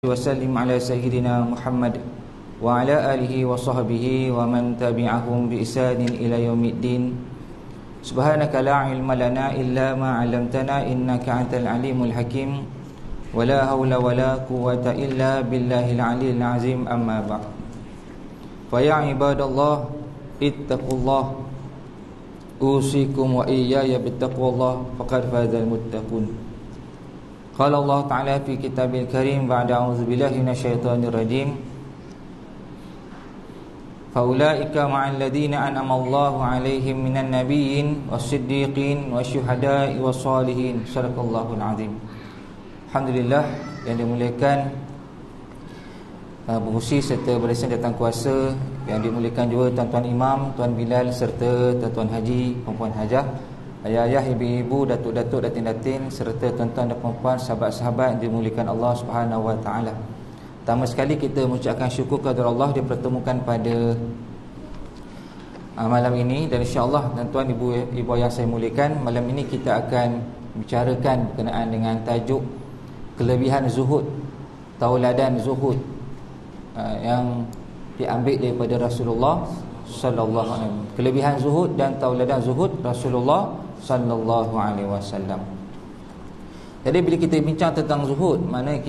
Wasallim ala sayyidina Muhammad wa ala alihi wa sahbihi wa man tabi'ahum bi ihsanin ila yaumiddin. Subhanaka la ilma lana illa ma 'allamtana innaka antal alimul hakim. Wa la haula wa la quwwata illa billahil aliyyil azim. Amma ba'd. Fa ya ibadallah ittaqullah. Usikum wa iyaya bittaqwallah faqad fazal muttaqun. Qala Allah Ta'ala fi kitabil karim ba'da a'udzu billahi minasyaitonir rajim. Faulaika ma'al ladzina an'ama Allahu 'alaihim minan nabiyyin was-siddiqin wasyuhada'i was-shalihin. Shadaqallahul 'azim. Alhamdulillah yang dimuliakan pengurusi serta barisan datang kuasa, yang dimuliakan juga tuan-tuan imam, tuan Bilal serta tuan-tuan haji, puan-puan hajah, ayah-ayah, ibu-ibu, datuk-datuk, datin-datin serta tuan-tuan dan puan-puan, sahabat-sahabat yang dimuliakan Allah Subhanahu wa taala. Pertama sekali kita mengucapkan syukur kepada Allah dipertemukan pada malam ini, dan insya-Allah tuan-tuan ibu yang saya muliakan, malam ini kita akan bicarakan berkenaan dengan tajuk kelebihan zuhud, tauladan zuhud yang diambil daripada Rasulullah sallallahu alaihi wasallam. Kelebihan zuhud dan tauladan zuhud Rasulullah sallallahu alaihi wasallam. Jadi bila kita bincang tentang zuhud, maknanya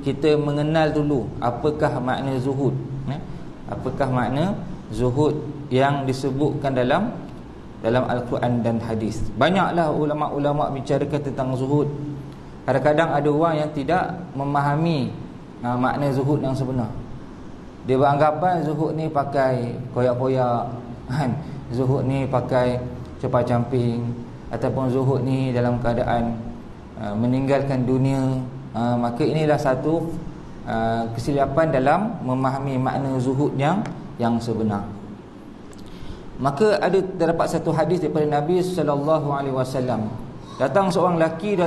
kita mengenal dulu apakah makna zuhud, apakah makna zuhud yang disebutkan dalam Al-Quran dan hadis. Banyaklah ulama-ulama bicarakan tentang zuhud. Kadang-kadang ada orang yang tidak memahami makna zuhud yang sebenar. Dia beranggapan zuhud ni pakai koyak-koyak, zuhud ni pakai cepat-camping, ataupun zuhud ni dalam keadaan meninggalkan dunia. Maka inilah satu kesilapan dalam memahami makna zuhud yang sebenar. Maka ada terdapat satu hadis daripada Nabi sallallahu alaihi wasallam. Datang seorang lelaki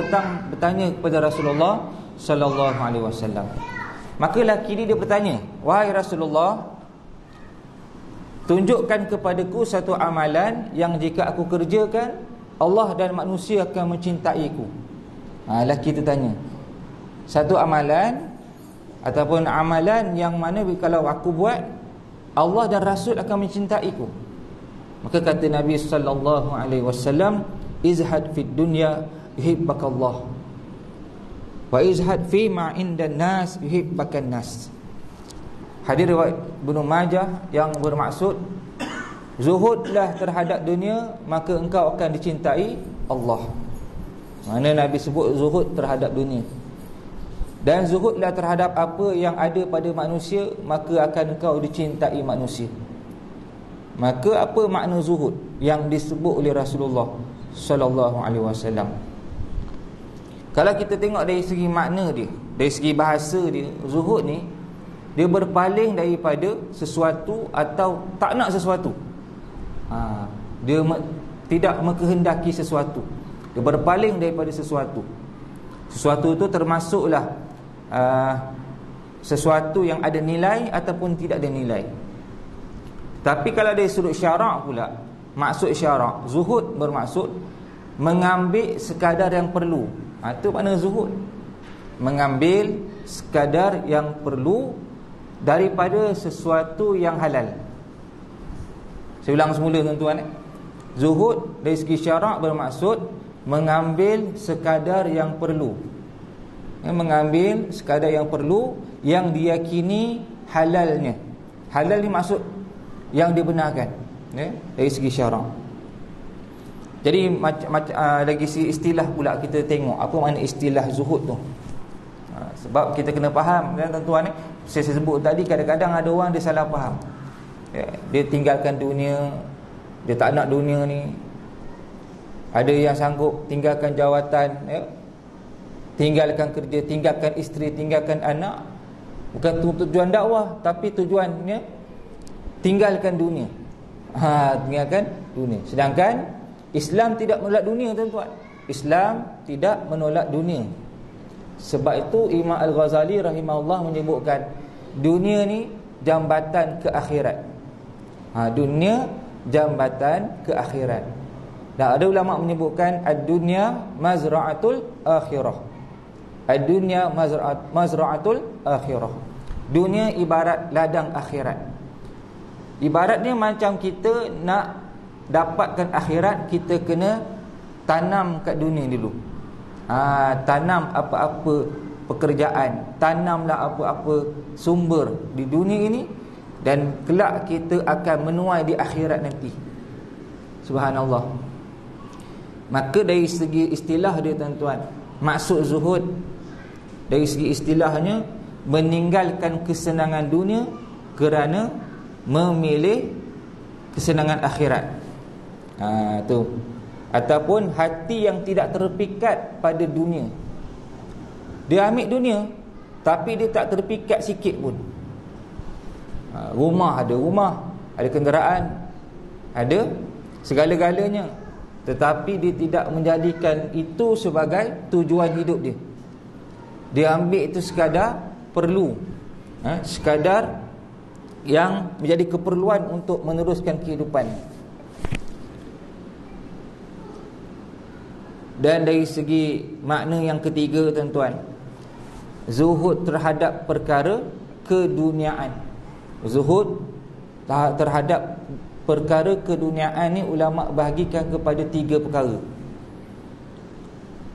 bertanya kepada Rasulullah sallallahu alaihi wasallam. Maka lelaki ni dia bertanya, "Wahai Rasulullah, tunjukkan kepadaku satu amalan yang jika aku kerjakan, Allah dan manusia akan mencintaiku." Lelaki tu tanya, satu amalan ataupun amalan yang mana kalau aku buat, Allah dan Rasul akan mencintaiku. Maka kata Nabi sallallahu alaihi wasallam, "Izhad fid dunya yuhibbakallah. Wa izhad fi ma indan nas yuhibbakan nas." Hadis riwayat Ibnu Majah yang bermaksud, zuhudlah terhadap dunia, maka engkau akan dicintai Allah. Mana Nabi sebut zuhud terhadap dunia. Dan zuhudlah terhadap apa yang ada pada manusia, maka akan engkau dicintai manusia. Maka apa makna zuhud yang disebut oleh Rasulullah sallallahu alaihi wasallam? Kalau kita tengok dari segi makna dia, dari segi bahasa dia, zuhud ni dia berpaling daripada sesuatu atau tak nak sesuatu. Dia tidak mengkehendaki sesuatu. Dia berpaling daripada sesuatu. Sesuatu itu termasuklah sesuatu yang ada nilai ataupun tidak ada nilai. Tapi kalau dari sudut syarak pula, maksud syarak, zuhud bermaksud mengambil sekadar yang perlu. Itu makna zuhud. Mengambil sekadar yang perlu daripada sesuatu yang halal. Saya ulang semula tuan-tuan. Zuhud dari segi syarak bermaksud mengambil sekadar yang perlu. Mengambil sekadar yang perlu yang diyakini halalnya. Halal ni maksud yang dibenarkan, dari segi syarak. Jadi lagi segi istilah pula kita tengok apa makna istilah zuhud tu. Sebab kita kena faham kan tuan-tuan, saya sebut tadi, kadang-kadang ada orang dia salah faham. Dia tinggalkan dunia, dia tak nak dunia ni. Ada yang sanggup tinggalkan jawatan, tinggalkan kerja, tinggalkan isteri, tinggalkan anak. Bukan tujuan dakwah, tapi tujuannya tinggalkan dunia. Tinggalkan dunia. Sedangkan Islam tidak menolak dunia, tuan-tuan. Islam tidak menolak dunia. Sebab itu Imam Al-Ghazali rahimahullah menyebutkan dunia ni jambatan ke akhirat. Dunia jambatan ke akhirat. Dan ada ulama menyebutkan ad-dunya mazra'atul akhirah. Ad-dunya mazra'atul akhirah. Dunia ibarat ladang akhirat. Ibaratnya macam kita nak dapatkan akhirat, kita kena tanam kat dunia dulu. Tanam apa-apa pekerjaan, tanamlah apa-apa sumber di dunia ini, dan kelak kita akan menuai di akhirat nanti. Subhanallah. Maka dari segi istilah dia tuan-tuan, maksud zuhud dari segi istilahnya meninggalkan kesenangan dunia kerana memilih kesenangan akhirat. Tu. Ataupun hati yang tidak terpikat pada dunia. Dia ambil dunia, tapi dia tak terpikat sikit pun. Rumah, ada kenderaan, ada segala-galanya, tetapi dia tidak menjadikan itu sebagai tujuan hidup dia. Dia ambil itu sekadar perlu, sekadar yang menjadi keperluan untuk meneruskan kehidupan. Dan dari segi makna yang ketiga tuan-tuan, zuhud terhadap perkara keduniaan. Zuhud terhadap perkara keduniaan ni ulama bahagikan kepada 3 perkara.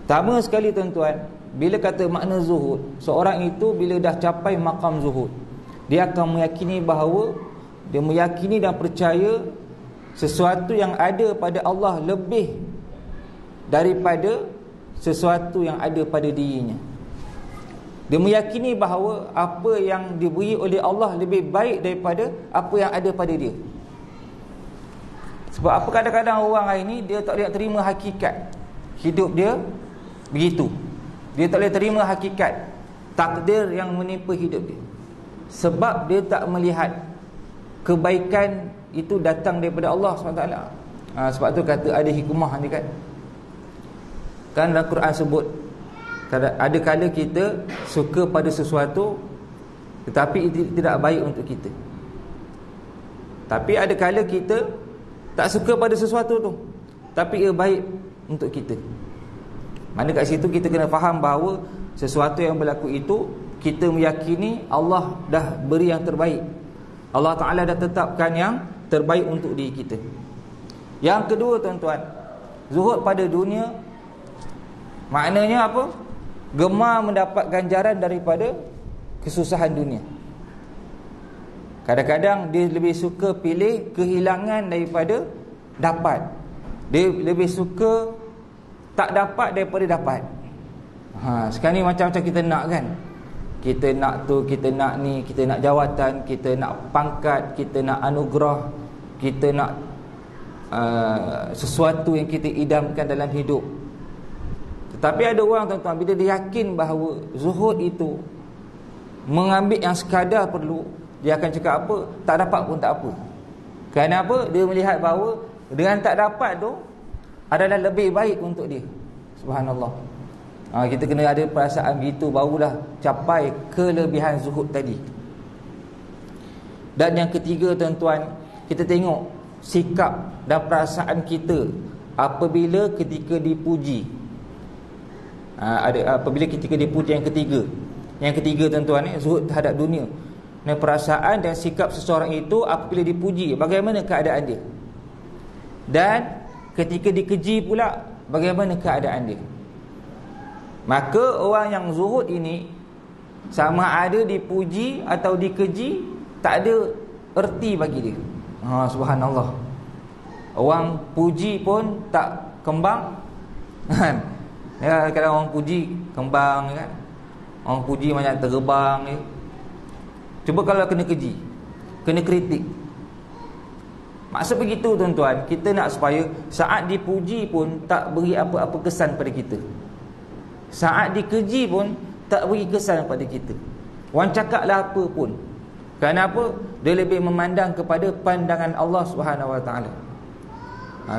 Pertama sekali tuan-tuan, bila kata makna zuhud, seorang itu bila dah capai maqam zuhud, dia akan meyakini bahawa dia meyakini dan percaya sesuatu yang ada pada Allah lebih daripada sesuatu yang ada pada dirinya. Dia meyakini bahawa apa yang diberi oleh Allah lebih baik daripada apa yang ada pada dia. Sebab apa kadang-kadang orang hari ni dia tak boleh terima hakikat hidup dia begitu. Dia tak boleh terima hakikat takdir yang menimpa hidup dia, sebab dia tak melihat kebaikan itu datang daripada Allah SWT. Sebab tu kata ada hikmah ni kan. Kan dalam Quran sebut, ada kala kita suka pada sesuatu tetapi itu tidak baik untuk kita. Tapi ada kala kita tak suka pada sesuatu tu tapi ia baik untuk kita. Mana kat situ kita kena faham bahawa sesuatu yang berlaku itu kita meyakini Allah dah beri yang terbaik. Allah Ta'ala dah tetapkan yang terbaik untuk diri kita. Yang kedua tuan-tuan, zuhud pada dunia maknanya apa? Gemar mendapat ganjaran daripada kesusahan dunia. Kadang-kadang dia lebih suka pilih kehilangan daripada dapat. Dia lebih suka tak dapat daripada dapat. Sekarang ni macam-macam kita nak kan. Kita nak tu, kita nak ni, kita nak jawatan, kita nak pangkat, kita nak anugerah, kita nak sesuatu yang kita idamkan dalam hidup. Tetapi ada orang tuan-tuan, bila dia yakin bahawa zuhud itu mengambil yang sekadar perlu, dia akan cakap apa? Tak dapat pun tak apa. Kenapa? Dia melihat bahawa dengan tak dapat tu adalah lebih baik untuk dia. Subhanallah. Kita kena ada perasaan begitu, barulah capai kelebihan zuhud tadi. Dan yang ketiga tuan-tuan, kita tengok sikap dan perasaan kita apabila ketika dipuji. Apabila ketika dipuji, yang ketiga tuan-tuan, zuhud terhadap dunia. Dan perasaan dan sikap seseorang itu apabila dipuji, bagaimana keadaan dia. Dan ketika dikeji pula, bagaimana keadaan dia. Maka orang yang zuhud ini, sama ada dipuji atau dikeji, tak ada erti bagi dia. Subhanallah. Orang puji pun tak kembang kan. Ya, kadang orang puji kembang kan. Orang puji macam terbang ya. Cuba kalau kena keji, kena kritik. Maksud begitu tuan-tuan, kita nak supaya saat dipuji pun tak beri apa-apa kesan pada kita. Saat dikeji pun tak beri kesan pada kita. Orang cakaplah apa pun. Kenapa? Dia lebih memandang kepada pandangan Allah Subhanahu Wa Taala.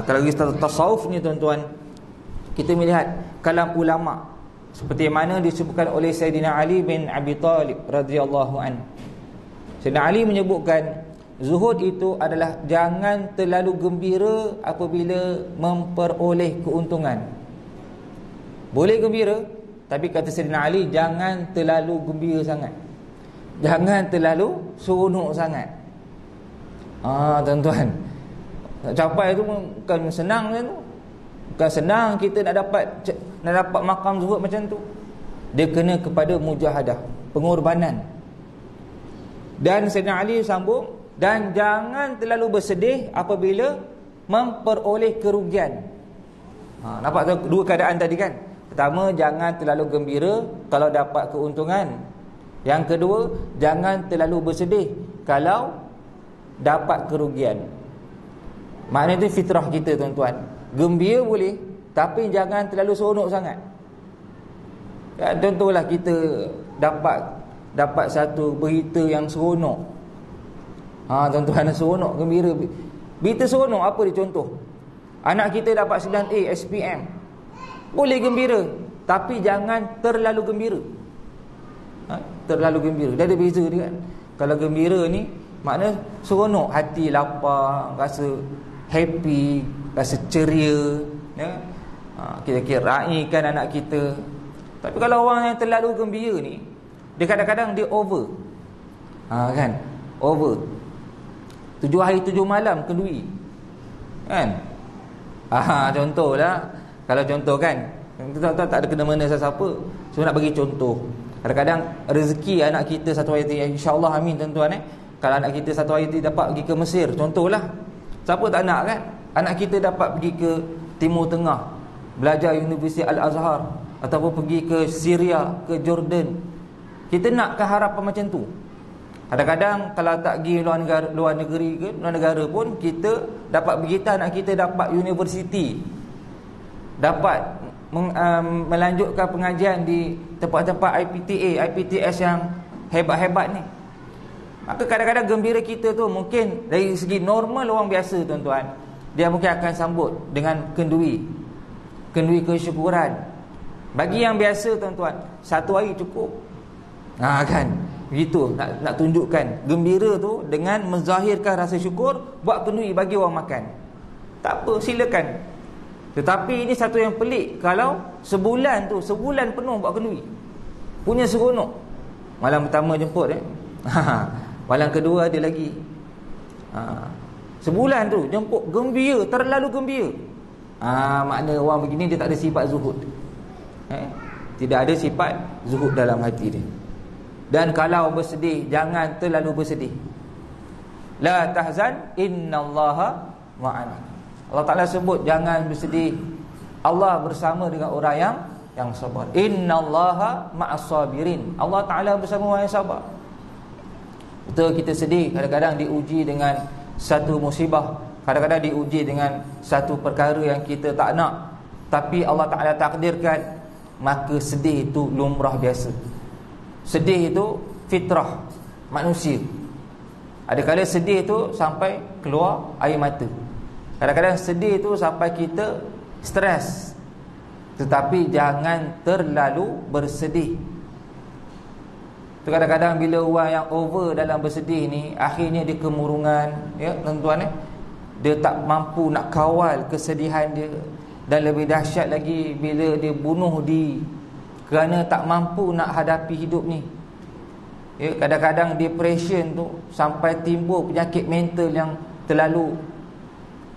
Kalau kita tasawuf ni tuan-tuan, kita melihat kalam ulama seperti mana disebutkan oleh Sayyidina Ali bin Abi Talib radhiyallahu an. Sayyidina Ali menyebutkan zuhud itu adalah jangan terlalu gembira apabila memperoleh keuntungan. Boleh gembira, Tapi kata Sayyidina Ali, jangan terlalu gembira sangat, jangan terlalu seronok sangat. Tuan-tuan, nak capai tu bukan senang kan tu. Bukan senang kita nak dapat makam zuhud macam tu. Dia kena kepada mujahadah, pengorbanan. Dan Sayyidina Ali sambung, dan jangan terlalu bersedih apabila memperoleh kerugian. Nampak tu dua keadaan tadi kan. Pertama, jangan terlalu gembira kalau dapat keuntungan. Yang kedua, jangan terlalu bersedih kalau dapat kerugian. Maknanya itu fitrah kita, tuan-tuan. Gembira boleh, tapi jangan terlalu seronok sangat. Ya, contohlah kita dapat satu berita yang seronok. Tuan-tuan, seronok, gembira. Berita seronok apa dia contoh? Anak kita dapat 9A SPM. Boleh gembira, tapi jangan terlalu gembira. Terlalu gembira, dia ada beza dia kan. Kalau gembira ni makna seronok, hati lapang, rasa happy, rasa ceria, ya. Kita raikan anak kita. Tapi kalau orang yang terlalu gembira ni, dia kadang-kadang dia over. Kan? Over. 7 hari 7 malam kenduri. Kan? Contohlah. Kalau contoh kan, tuan-tuan tak ada kena-mena siapa. So nak bagi contoh. Kadang-kadang rezeki anak kita satu hari insya-Allah, amin tuan-tuan kalau anak kita satu hari dapat pergi ke Mesir, contohlah. Siapa tak nak kan? Anak kita dapat pergi ke Timur Tengah, belajar Universiti Al-Azhar, ataupun pergi ke Syria, ke Jordan. Kita nakkan harapan macam tu. Kadang-kadang kalau tak pergi luar negara pun, kita dapat pergi, anak kita dapat universiti, dapat melanjutkan pengajian di tempat-tempat IPTS yang hebat-hebat ni. Maka kadang-kadang gembira kita tu mungkin dari segi normal orang biasa, tuan-tuan, dia mungkin akan sambut dengan kenduri kesyukuran. Bagi yang biasa, tuan-tuan, satu hari cukup. Kan, begitu nak tunjukkan gembira tu dengan menzahirkan rasa syukur, buat kenduri bagi orang makan. Tak apa, silakan. Tetapi ini satu yang pelik, kalau sebulan penuh buat kenduri, punya seronok. Malam pertama jemput malam kedua ada lagi. Sebulan tu jemput, gembira, terlalu gembira. Makna orang begini dia tak ada sifat zuhud. Tidak ada sifat zuhud dalam hati dia. Dan kalau bersedih, jangan terlalu bersedih. La tahzan, innallaha ma'ana. Allah Ta'ala sebut jangan bersedih, Allah bersama dengan orang yang sabar. Innallaha ma'as sabirin. Allah Ta'ala bersama orang yang sabar. Betul, kita sedih, kadang-kadang diuji dengan satu musibah, kadang-kadang diuji dengan satu perkara yang kita tak nak, tapi Allah Ta'ala takdirkan, maka sedih itu lumrah biasa. Sedih itu fitrah manusia. Adakala sedih itu sampai keluar air mata. Kadang-kadang sedih tu sampai kita stres. Tetapi jangan terlalu bersedih. Kadang-kadang bila orang yang over dalam bersedih ni, akhirnya dia kemurungan, ya tuan-tuan. Dia tak mampu nak kawal kesedihan dia. Dan lebih dahsyat lagi bila dia bunuh diri kerana tak mampu nak hadapi hidup ni. Ya, kadang-kadang depression tu sampai timbul penyakit mental yang terlalu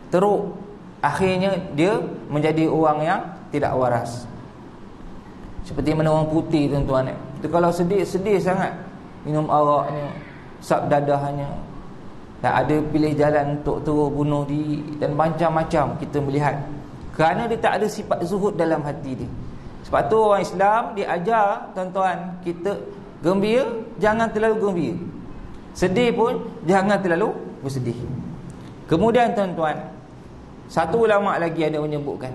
teruk. Akhirnya dia menjadi orang yang tidak waras. Seperti mana orang putih, tuan-tuan. Dia kalau sedih sangat, minum araknya, sap dadahnya, dan ada pilih jalan untuk terus bunuh diri, dan macam-macam kita melihat. Kerana dia tak ada sifat zuhud dalam hati dia. Sebab tu orang Islam dia ajar, tuan-tuan, kita gembira, jangan terlalu gembira. Sedih pun jangan terlalu bersedih. Kemudian, tuan-tuan, satu ulama lagi ada menyebutkan,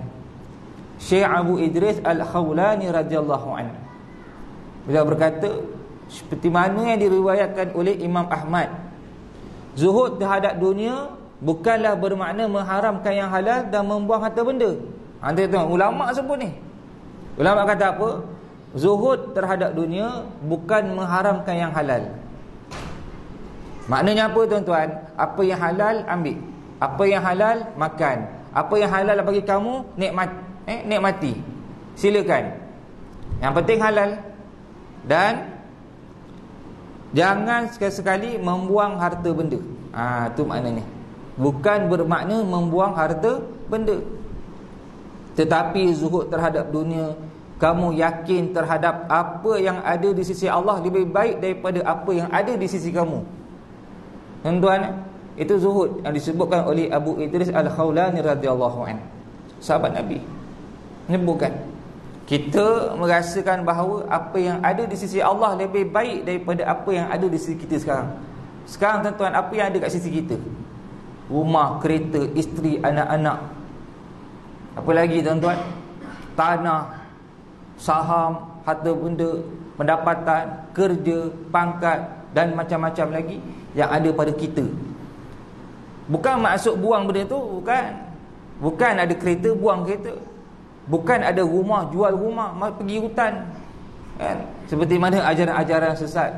Syekh Abu Idris Al-Khawlani radhiyallahu anhu. Beliau berkata, seperti mana yang diriwayatkan oleh Imam Ahmad, zuhud terhadap dunia bukanlah bermakna mengharamkan yang halal dan membuang harta benda. Tuan, ulama sebut ni. Ulama kata apa? Zuhud terhadap dunia bukan mengharamkan yang halal. Maknanya apa, tuan-tuan? Apa yang halal ambil, apa yang halal makan, apa yang halal bagi kamu nikmati, silakan. Yang penting halal. Dan jangan sekali-sekali membuang harta benda. Tu maknanya. Bukan bermakna membuang harta benda, tetapi zuhud terhadap dunia. Kamu yakin terhadap apa yang ada di sisi Allah lebih baik daripada apa yang ada di sisi kamu. Tuan-tuan, itu zuhud yang disebutkan oleh Abu Idris Al-Khawlani radhiyallahu anhu, sahabat Nabi. Menyebutkan kita merasakan bahawa apa yang ada di sisi Allah lebih baik daripada apa yang ada di sisi kita sekarang. Sekarang tuan-tuan, apa yang ada kat sisi kita? Rumah, kereta, isteri, anak-anak. Apa lagi tuan-tuan? Tanah, saham, harta benda, pendapatan, kerja, pangkat dan macam-macam lagi yang ada pada kita. Bukan maksud buang benda tu, bukan. Bukan ada kereta, buang kereta. Bukan ada rumah, jual rumah, pergi hutan. Kan? Seperti mana ajaran-ajaran sesat.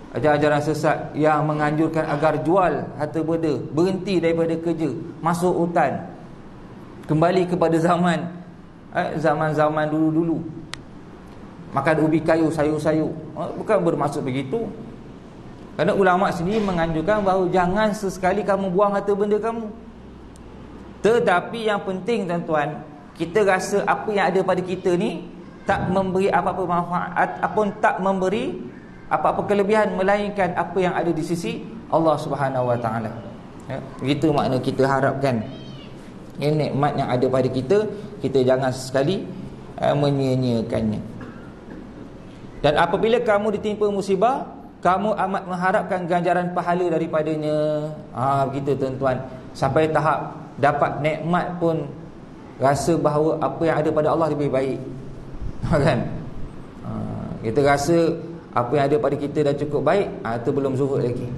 Ajaran-ajaran sesat yang menganjurkan agar jual harta benda, berhenti daripada kerja, masuk hutan, kembali kepada zaman-zaman dulu-dulu, makan ubi kayu, sayur-sayur. Bukan bermaksud begitu. Kerana ulama sendiri menganjurkan bahawa jangan sesekali kamu buang harta benda kamu. Tetapi yang penting tuan-tuan, kita rasa apa yang ada pada kita ni tak memberi apa-apa manfaat ataupun tak memberi apa-apa kelebihan, melainkan apa yang ada di sisi Allah Subhanahu Wa Taala. Begitu makna kita harapkan nikmat yang ada pada kita, kita jangan sekali menyia-nyiakannya. Dan apabila kamu ditimpa musibah, kamu amat mengharapkan ganjaran pahala daripadanya. Begitu tuan-tuan. Sampai tahap dapat nikmat pun rasa bahawa apa yang ada pada Allah lebih baik. Kan? Kita rasa apa yang ada pada kita dah cukup baik, itu belum zuhud lagi.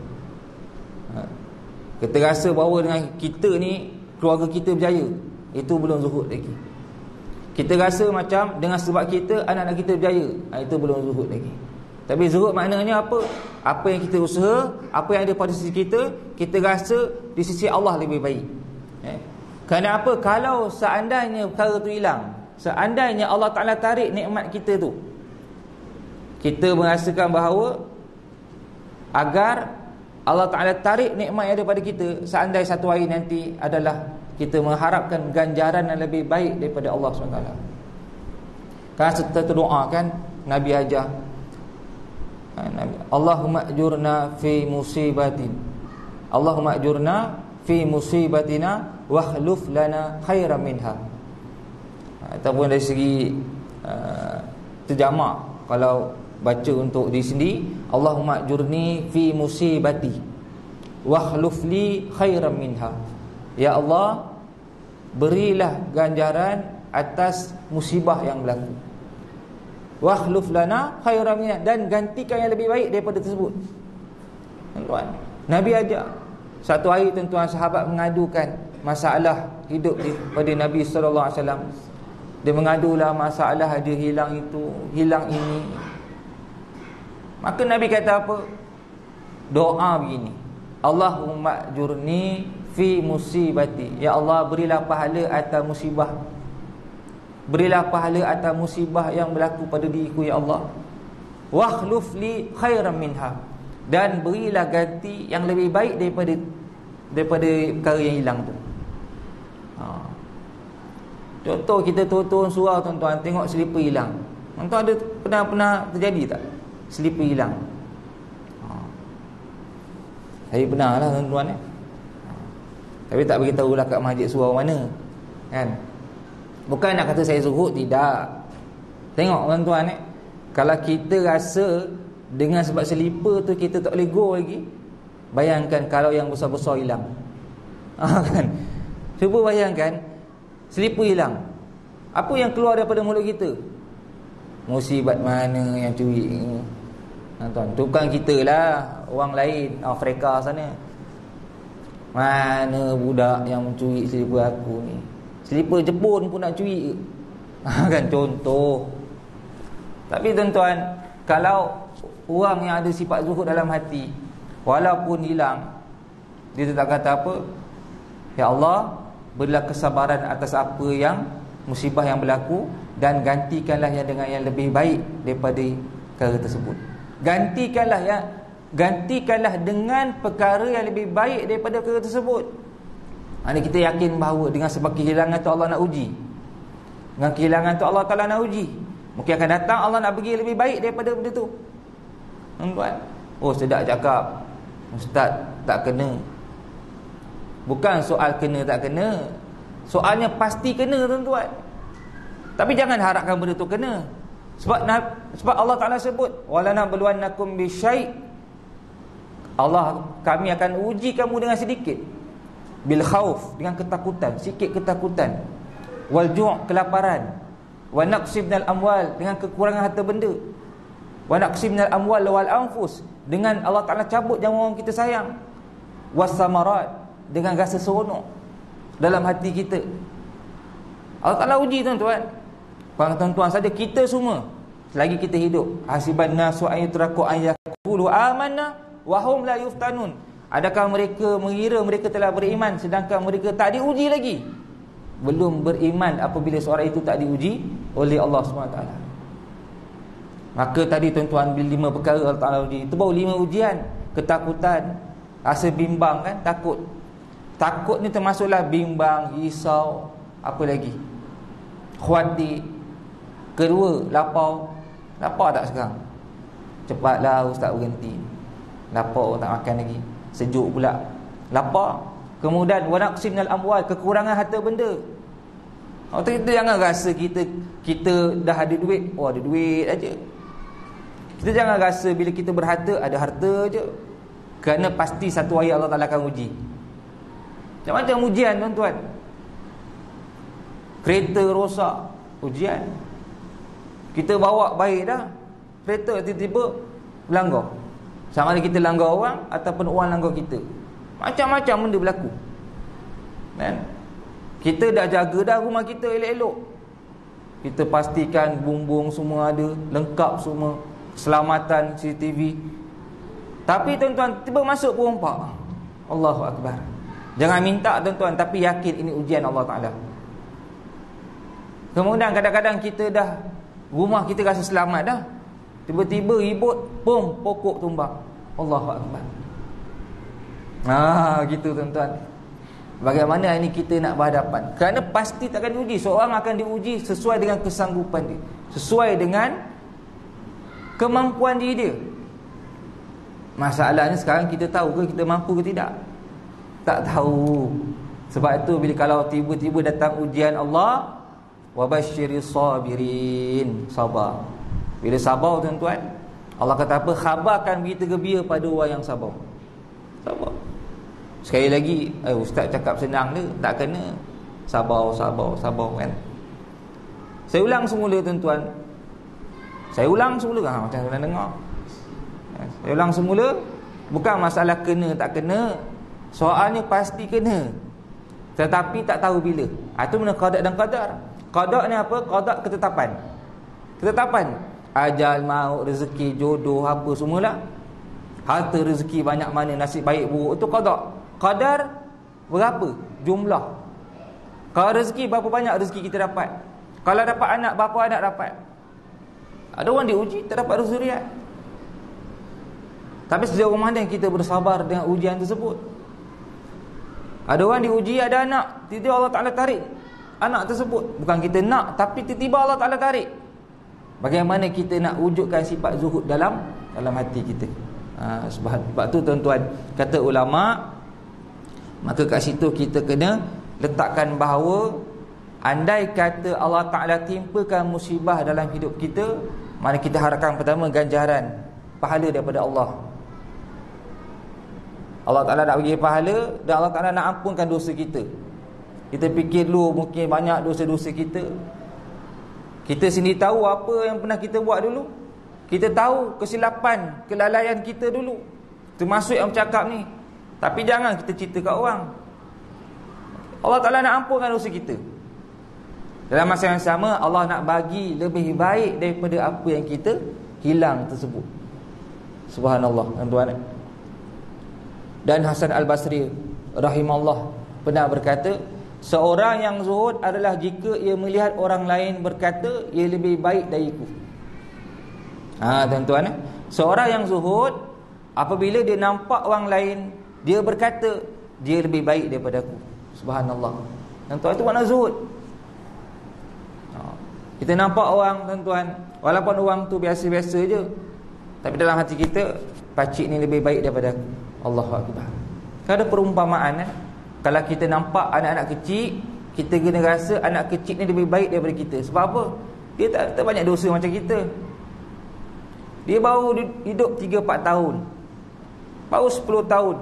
Kita rasa bahawa dengan kita ni keluarga kita berjaya, itu belum zuhud lagi. Kita rasa macam dengan sebab kita anak-anak kita berjaya, itu belum zuhud lagi. Tapi zuhud maknanya apa? Apa yang kita usaha, apa yang ada pada sisi kita, kita rasa di sisi Allah lebih baik. Kerana apa? Kalau seandainya perkara tu hilang, seandainya Allah Ta'ala tarik nikmat kita tu, kita merasakan bahawa agar Allah Ta'ala tarik nikmat yang ada pada kita, seandainya satu hari nanti adalah kita mengharapkan ganjaran yang lebih baik daripada Allah SWT. Kan serta doa kan Nabi ajar, Allahumma ajurna fi musibatin, Allahumma ajurna fi musibatina wakhluf lana khairan minha. Ataupun dari segi terjamak, kalau baca untuk diri sendiri, Allahumma ajurni fi musibati wakhluf li khairan minha. Ya Allah, berilah ganjaran atas musibah yang berlaku. Wakhluf lana khairan minha, dan gantikan yang lebih baik daripada tersebut. Tuan-tuan, Nabi ajak. Satu hari tuan-tuan, sahabat mengadukan masalah hidup pada Nabi sallallahu alaihi wasallam. Dia mengadulah masalah dia hilang itu, hilang ini. Maka Nabi kata apa? Doa begini, Allahumma ajurni fi musibati. Ya Allah, berilah pahala atas musibah. Berilah pahala atas musibah yang berlaku pada diriku, ya Allah. Wakhluf li khairan minha, dan berilah ganti yang lebih baik daripada perkara yang hilang tu. Contoh, kita turun surau tuan-tuan, tengok selipar hilang. Tuan-tuan ada pernah terjadi tak selipar hilang? Saya pernah lah tuan-tuan. Tapi tak beritahulah kat masjid surau mana, kan? Bukan nak kata saya zuhud, tidak. Tengok tuan-tuan, kalau kita rasa dengan sebab selipar tu kita tak boleh go lagi, bayangkan kalau yang besar-besar hilang. Kan? Cuba bayangkan, selipar hilang, apa yang keluar daripada mulut kita? Musibat mana yang curi? Tuan, bukan kita lah, orang lain, Afrika sana. Mana budak yang mencuri selipar aku ni? Selipar Jepun pun nak curi. Kan contoh. Tapi tuan-tuan, kalau orang yang ada sifat zuhud dalam hati, walaupun hilang, dia tetap kata apa? Ya Allah, berilah kesabaran atas apa yang musibah yang berlaku, dan gantikanlah yang dengan yang lebih baik daripada perkara tersebut. Gantikanlah dengan perkara yang lebih baik daripada perkara tersebut. Ini kita yakin bahawa dengan sebab kehilangan tu Allah nak uji. Dengan kehilangan tu Allah Ta'ala nak uji. Mungkin akan datang Allah nak bagi lebih baik daripada benda tu. Tuan, oh sedap cakap, ustaz tak kena. Bukan soal kena tak kena, soalnya pasti kena, tuan-tuan. Tapi jangan harapkan benda tu kena. Sebab Allah Ta'ala sebut, walanabluwannakum bisyai', Allah, kami akan uji kamu dengan sedikit. Bil khauf, dengan ketakutan, sikit ketakutan. Wal ju', kelaparan. Wa naqsi minal amwal, dengan kekurangan harta benda. Wa naqsi minal amwal wal anfus, dengan Allah Ta'ala cabut nyawa orang kita sayang. Was samarat, dengan rasa seronok dalam hati kita. Allah Ta'ala uji, tuan-tuan. Bukan tuan-tuan saja, kita semua selagi kita hidup. Hasiban nasu ayyutraku ayyakulu amanna wa hum la yuftanun. Adakah mereka mengira mereka telah beriman sedangkan mereka tak diuji lagi? Belum beriman apabila seorang itu tak diuji oleh Allah SWT. Maka tadi tuan-tuan, bila 5 perkara Allah Ta'ala uji, itu baru 5 ujian. Ketakutan, rasa bimbang kan, takut ni termasuklah bimbang, risau, apa lagi, khawatir. Kedua, lapar tak sekarang? Cepatlah ustaz berhenti, lapar tak makan lagi, sejuk pula, lapar. Kemudian wa naqsi minal amwal, kekurangan harta benda. Kita jangan rasa kita dah ada duit, oh ada duit aja. Kita jangan rasa bila kita berharta ada harta aja. Kerana pasti satu hari Allah Ta'ala akan uji. Macam-macam ujian, tuan-tuan. Kereta rosak, ujian. Kita bawa baik dah, kereta tiba-tiba langgar. Sama ada kita langgar orang ataupun orang langgar kita. Macam-macam benda berlaku kan? Kita dah jaga dah rumah kita elok-elok, kita pastikan bumbung semua ada, lengkap semua, keselamatan CCTV. Tapi tuan-tuan, tiba masuk perompak, Allahu Akbar. Jangan minta, tuan-tuan, tapi yakin ini ujian Allah Ta'ala. Kemudian kadang-kadang kita dah, rumah kita rasa selamat dah, tiba-tiba ribut, pokok tumbang, Allahu Akbar. Gitu, tuan-tuan. Bagaimana ini kita nak berhadapan? Kerana pasti takkan diuji. Seorang akan diuji sesuai dengan kesanggupan dia, sesuai dengan kemampuan diri dia. Masalahnya sekarang kita tahu ke kita mampu ke tidak? Tak tahu. Sebab itu bila kalau tiba-tiba datang ujian Allah, wabasyiris sabirin, sabar. Bila sabar, tuan-tuan, Allah kata apa? Khabarkan berita gembira pada orang yang sabar. Sabar. Sekali lagi, ustaz cakap senang dia, tak kena. Sabar kan. Saya ulang semula, tuan-tuan. Saya ulang semula, macam kena dengar. Saya ulang semula. Bukan masalah kena tak kena, soalnya pasti kena, tetapi tak tahu bila. Itu mana qada dan qadar. Qada ni apa? Qada ketetapan. Ajal, maut, rezeki, jodoh, apa semualah. Harta, rezeki banyak mana, nasib baik buruk, itu qada. Qadar berapa jumlah. Kalau rezeki, berapa banyak rezeki kita dapat. Kalau dapat anak, berapa anak dapat. Ada orang diuji tak dapat zuriat, tapi sejauh mana kita bersabar dengan ujian tersebut. Ada orang diuji ada anak, tiba-tiba Allah Ta'ala tarik anak tersebut. Bukan kita nak, tapi tiba-tiba Allah Ta'ala tarik. Bagaimana kita nak wujudkan sifat zuhud dalam hati kita? Sebab tu, tuan-tuan, kata ulama, maka kat situ kita kena letakkan bahawa andai kata Allah Ta'ala timpakan musibah dalam hidup kita, mana kita harapkan pertama ganjaran, pahala daripada Allah. Allah Ta'ala nak bagi pahala, dan Allah Ta'ala nak ampunkan dosa kita. Kita fikir dulu, mungkin banyak dosa-dosa kita. Kita sendiri tahu apa yang pernah kita buat dulu. Kita tahu kesilapan, kelalaian kita dulu, termasuk yang bercakap ni. Tapi jangan kita cerita kat orang. Allah Ta'ala nak ampunkan dosa kita. Dalam masa yang sama, Allah nak bagi lebih baik daripada apa yang kita hilang tersebut. Subhanallah, tuan-tuan. Dan Hasan Al-Basri rahimahullah pernah berkata, Seorang yang zuhud adalah jika ia melihat orang lain berkata ia lebih baik dariku. Tuan-tuan, seorang yang zuhud apabila dia nampak orang lain dia berkata dia lebih baik daripada aku. Subhanallah. Tuan-tuan, itu makna zuhud. Kita nampak orang, tuan-tuan, walaupun orang tu biasa-biasa je, tapi dalam hati kita, pakcik ni lebih baik daripada aku. Allahu Akbar. Ada perumpamaan kalau kita nampak anak-anak kecil, kita kena rasa anak kecil ni lebih baik daripada kita. Sebab apa? Dia tak banyak dosa macam kita. Dia baru hidup 3-4 tahun, baru 10 tahun,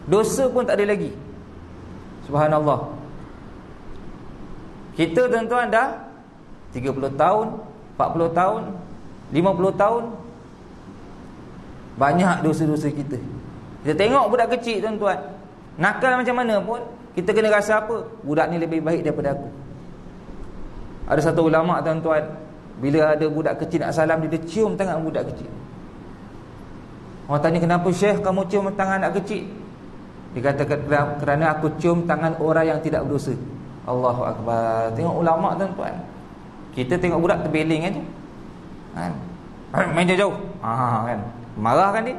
dosa pun tak ada lagi. Subhanallah. Kita, tuan-tuan, dah 30 tahun, 40 tahun, 50 tahun, banyak dosa-dosa kita. Kita tengok budak kecil, tuan-tuan, nakal macam mana pun, kita kena rasa apa? Budak ni lebih baik daripada aku. Ada satu ulama, tuan-tuan, bila ada budak kecil nak salam, dia cium tangan budak kecil. Orang tanya, kenapa Syekh kamu cium tangan anak kecil? Dia kata, kerana aku cium tangan orang yang tidak berdosa. Allahu Akbar. Tengok ulama, tuan-tuan. Kita tengok budak terbeling aja, kan? Main jauh-jauh, kan? Marah kan dia?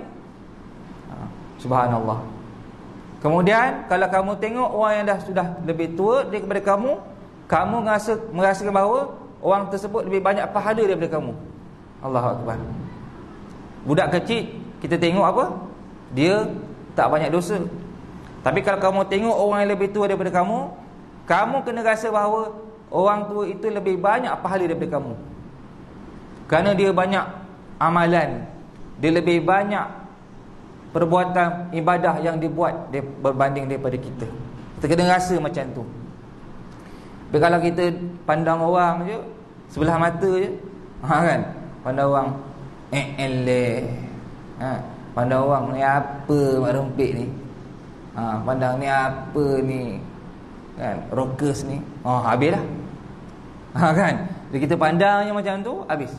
Subhanallah. Kemudian kalau kamu tengok orang yang sudah lebih tua daripada kamu, kamu merasakan bahawa orang tersebut lebih banyak pahala daripada kamu. Allahu Akbar. Budak kecil kita tengok apa? Dia tak banyak dosa. Tapi kalau kamu tengok orang yang lebih tua daripada kamu, kamu kena rasa bahawa orang tua itu lebih banyak pahala daripada kamu. Kerana dia banyak amalan, dia lebih banyak perbuatan ibadah yang dibuat berbanding daripada kita. Kita kena rasa macam tu. Tapi kalau kita pandang orang je, sebelah mata je, kan? Pandang orang pandang orang ni apa mak rompek ni, pandang ni apa ni, kan, rockers ni, habislah, kan? Jadi kita pandangnya macam tu, habis.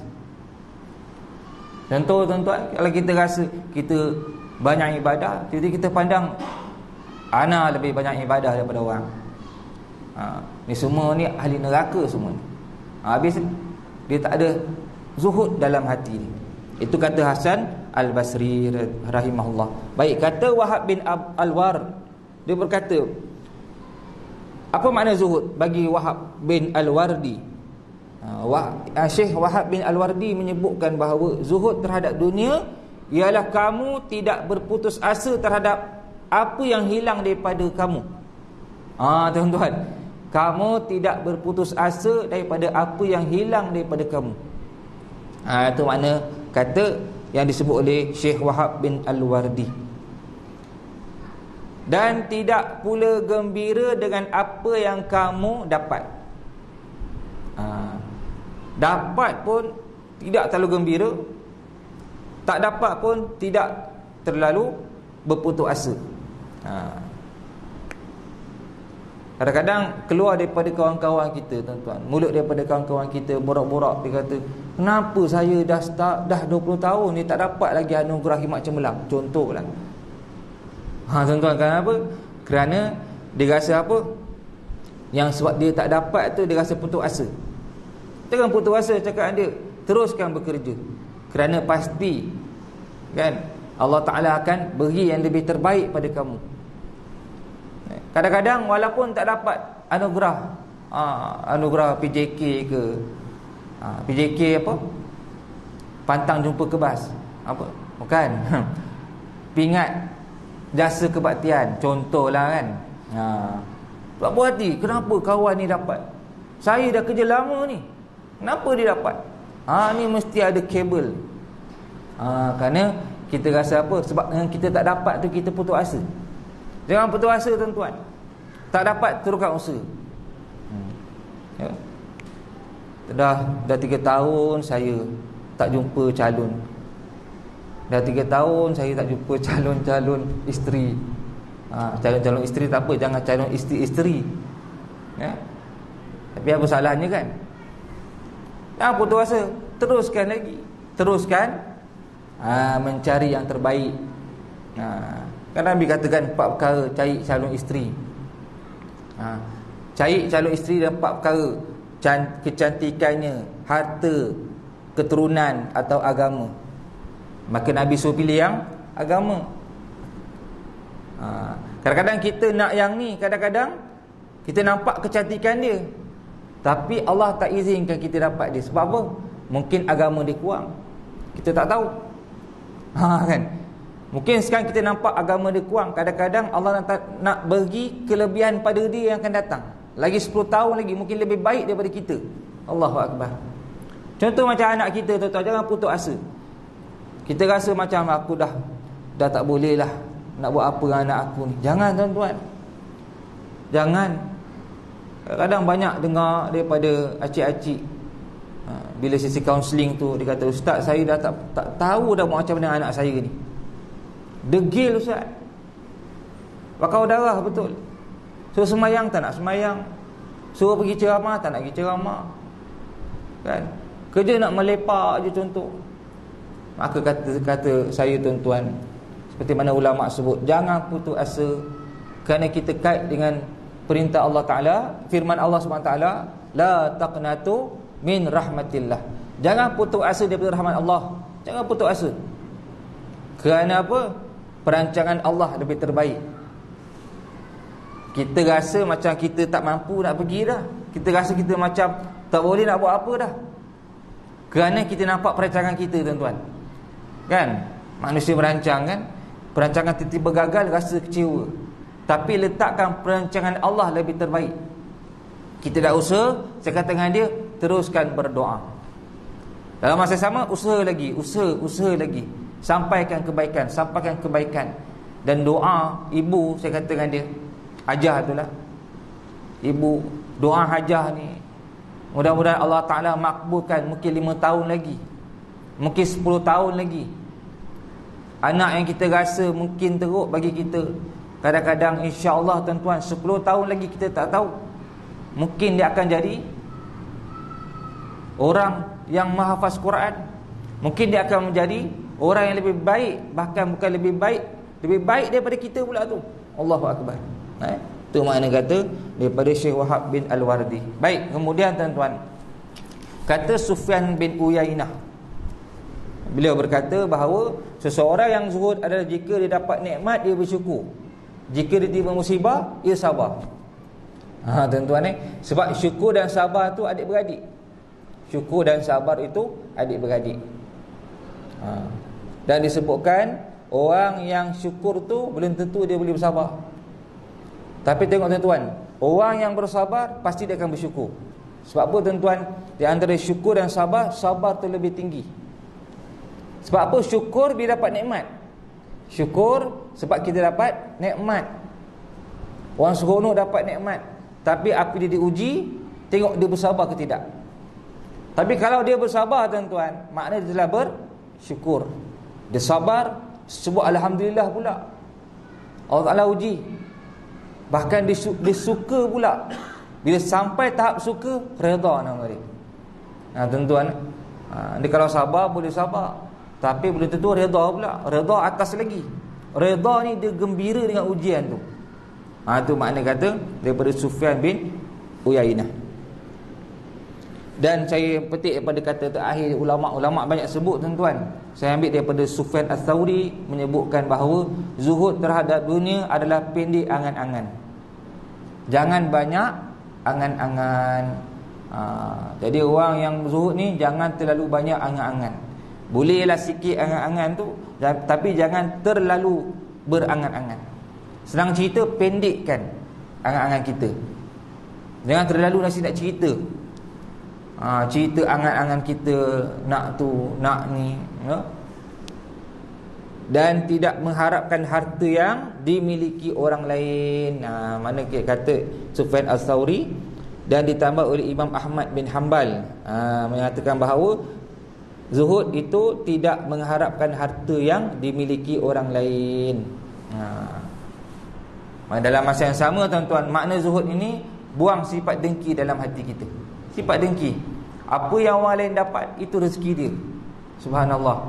Contoh, tuan-tuan, kalau kita rasa kita banyak ibadah, jadi kita pandang ana lebih banyak ibadah daripada orang. Ni semua ni ahli neraka semua ni. Habis dia tak ada zuhud dalam hati ni. Itu kata Hasan Al-Basri rahimahullah. Baik, kata Wahab bin Al-War, dia berkata, apa makna zuhud bagi Wahab bin Al-Wardi? Syekh Wahab bin Al-Wardi menyebutkan bahawa zuhud terhadap dunia ialah kamu tidak berputus asa terhadap apa yang hilang daripada kamu. Tuan-tuan, kamu tidak berputus asa daripada apa yang hilang daripada kamu. Itu makna kata yang disebut oleh Syekh Wahab bin Al-Wardi. Dan tidak pula gembira dengan apa yang kamu dapat. Dapat pun tidak terlalu gembira, tak dapat pun tidak terlalu berputus asa. Kadang-kadang keluar daripada kawan-kawan kita, tuan-tuan, mulut daripada kawan-kawan kita borak-borak, dia kata, kenapa saya dah 20 tahun ni tak dapat lagi anugerah khidmat cemerlang? Contohlah. Tuan-tuan, kenapa? Kerana dia rasa apa? Yang sebab dia tak dapat tu, dia rasa putus asa. Jangan putus asa, cakap dia, teruskan bekerja. Kerana pasti, kan, Allah Ta'ala akan beri yang lebih terbaik pada kamu. Kadang-kadang walaupun tak dapat anugerah, anugerah PJK ke, PJK apa? Pantang jumpa kebas. Apa? Bukan. Pingat jasa kebaktian, contohlah, kan. Tak puas hati, kenapa kawan ni dapat? Saya dah kerja lama ni, kenapa dia dapat? Ni mesti ada kabel. Kerana kita rasa apa? Sebab dengan kita tak dapat tu, kita putus asa. Jangan putus asa, tuan-tuan. Tak dapat, teruskan usaha. Ya. Dah 3 tahun saya tak jumpa calon. Dah 3 tahun saya tak jumpa calon-calon isteri. Calon-calon isteri tak apa, jangan calon isteri-isteri. Ya. Tapi apa salahnya, kan? Jangan putus asa, teruskan lagi. Teruskan mencari yang terbaik. Kan Nabi katakan 4 perkara cari calon isteri. Cari calon isteri dan 4 perkara: kecantikannya, harta, keturunan atau agama. Maka Nabi suruh pilih yang agama. Kadang-kadang kita nak yang ni, kadang-kadang kita nampak kecantikan dia, tapi Allah tak izinkan kita dapat dia. Sebab apa? Mungkin agama dia kurang, kita tak tahu. Kan? Mungkin sekarang kita nampak agama dia kurang, kadang-kadang Allah nak bagi kelebihan pada dia yang akan datang. Lagi 10 tahun lagi mungkin lebih baik daripada kita. Allahu Akbar. Contoh macam anak kita, tuan-tuan, jangan putus asa. Kita rasa macam aku dah tak boleh lah nak buat apa dengan anak aku ni. Jangan, tuan-tuan. Jangan. Kadang banyak dengar daripada acik-acik, bila sesi kaunseling tu, dia kata, "Ustaz, saya dah tak tahu dah buat macam mana anak saya ni. Degil, Ustaz. Bakar darah betul. Suruh semayang tak nak semayang, suruh pergi ceramah tak nak pergi ceramah, kan? Kerja nak melepak je contoh." Maka kata saya, tuan-tuan, seperti mana ulama sebut, jangan putus asa, kerana kita kait dengan perintah Allah Ta'ala, firman Allah SWT, "La taqnatu min rahmatillah." Jangan putus asa daripada rahmat Allah. Jangan putus asa. Kerana apa? Perancangan Allah lebih terbaik. Kita rasa macam kita tak mampu nak pergi dah. Kita rasa kita macam tak boleh nak buat apa dah. Kerana kita nampak perancangan kita, tuan-tuan. Kan? Manusia merancang, kan? Perancangan tiba-tiba gagal, rasa kecewa. Tapi letakkan perancangan Allah lebih terbaik. Kita dah usaha, saya kata dengan dia, teruskan berdoa. Dalam masa sama, usaha lagi, usaha lagi. Sampaikan kebaikan. Dan doa ibu, saya kata dengan dia, hajah itulah. Ibu, doa hajah ni, mudah-mudahan Allah Ta'ala makbulkan. Mungkin 5 tahun lagi, mungkin 10 tahun lagi. Anak yang kita rasa mungkin teruk bagi kita, kadang-kadang insya-Allah, tuan-tuan, 10 tahun lagi kita tak tahu, mungkin dia akan jadi orang yang menghafaz Quran. Mungkin dia akan menjadi orang yang lebih baik, bahkan bukan lebih baik daripada kita pula tu. Allahu Akbar. Itu makna kata daripada Syekh Wahab bin Al-Wardi. Baik, kemudian tuan-tuan, kata Sufyan bin Uyainah, beliau berkata bahawa seseorang yang zuhud adalah jika dia dapat nikmat, dia bersyukur. Jika dia tiba musibah, dia sabar. Tuan-tuan, sebab syukur dan sabar tu adik-beradik. Syukur dan sabar itu adik-beradik. Dan disebutkan orang yang syukur tu belum tentu dia boleh bersabar. Tapi tengok, tuan-tuan, orang yang bersabar pasti dia akan bersyukur. Sebab apa, tuan-tuan? Di antara syukur dan sabar, sabar tu lebih tinggi. Sebab apa? Syukur bila dapat nikmat. Syukur sebab kita dapat nikmat. Orang seronok dapat nikmat, tapi apabila dia diuji, tengok dia bersabar ke tidak. Tapi kalau dia bersabar, tuan-tuan, maknanya dia telah bersyukur. Dia sabar, sebut Alhamdulillah pula. Allah Ta'ala uji. Bahkan dia suka pula. Bila sampai tahap suka, redha nama dia. Tuan-tuan, dia kalau sabar, boleh sabar, tapi belum tentu redha pula. Redha atas lagi. Redha ni dia gembira dengan ujian tu. Itu makna kata daripada Sufyan bin Uyainah. Dan saya petik daripada kata terakhir ulama' banyak sebut, tuan-tuan. Saya ambil daripada Sufyan Ats-Tsauri, menyebutkan bahawa zuhud terhadap dunia adalah pendek angan-angan. Jangan banyak angan-angan. Jadi orang yang zuhud ni jangan terlalu banyak angan-angan. Bolehlah sikit angan-angan tu, tapi jangan terlalu berangan-angan. Senang cerita, pendekkan angan-angan kita. Jangan terlalu nak cerita. Cerita angan-angan kita, nak tu, nak ni, ya? Dan tidak mengharapkan harta yang dimiliki orang lain. Mana kita kata Sufyan Ats-Tsauri, dan ditambah oleh Imam Ahmad bin Hanbal, mengatakan bahawa zuhud itu tidak mengharapkan harta yang dimiliki orang lain. Dalam masa yang sama, tuan-tuan, makna zuhud ini buang sifat dengki dalam hati kita. Sifat dengki. Apa yang orang lain dapat, itu rezeki dia. Subhanallah.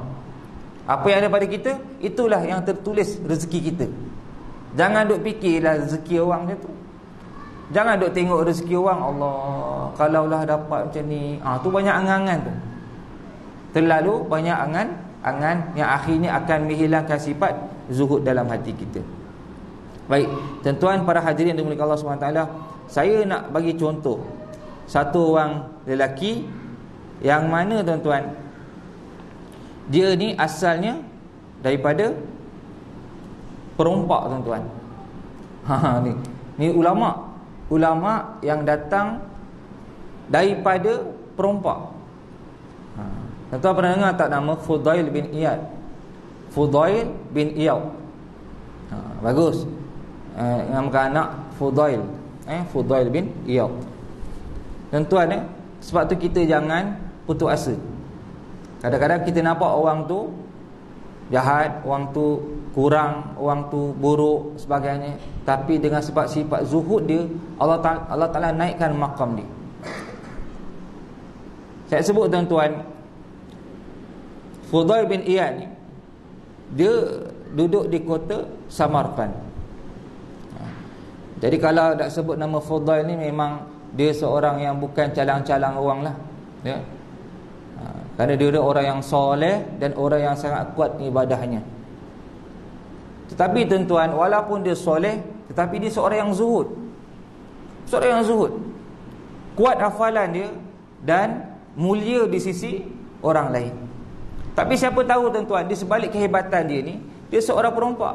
Apa yang ada pada kita, itulah yang tertulis rezeki kita. Jangan duk fikirlah rezeki orang macam tu. Jangan duk tengok rezeki orang, Allah, kalaulah dapat macam ni. Tu banyak angan-angan tu. Terlalu banyak angan-angan yang akhirnya akan menghilangkan sifat zuhud dalam hati kita. Baik, tuan-tuan para hadirin yang dimuliakan Allah SWT, saya nak bagi contoh satu orang lelaki yang mana tuan-tuan, dia ni asalnya daripada perompak tuan-tuan. Ni ulama yang datang daripada perompak. Tuan-tuan pernah dengar tak nama Fudail bin Iyad? Fudail bin Iyad. Bagus. Namakan anak Fudail. Fudail bin Iyad. Tuan-tuan, sebab tu kita jangan putus asa. Kadang-kadang kita nampak orang tu jahat, orang tu kurang, orang tu buruk sebagainya, tapi dengan sebab sifat zuhud dia, Allah Ta'ala naikkan maqam dia. Saya sebut tuan-tuan, Fudail bin Iyad ni, dia duduk di kota Samarkand. Jadi kalau nak sebut nama Fudail ni, memang dia seorang yang bukan calang-calang orang lah, ya. Kerana dia orang yang soleh dan orang yang sangat kuat ibadahnya. Tetapi tuan-tuan, walaupun dia soleh, tetapi dia seorang yang zuhud. Seorang yang zuhud, kuat hafalan dia dan mulia di sisi orang lain. Tapi siapa tahu tuan-tuan, di sebalik kehebatan dia ni, dia seorang perompak.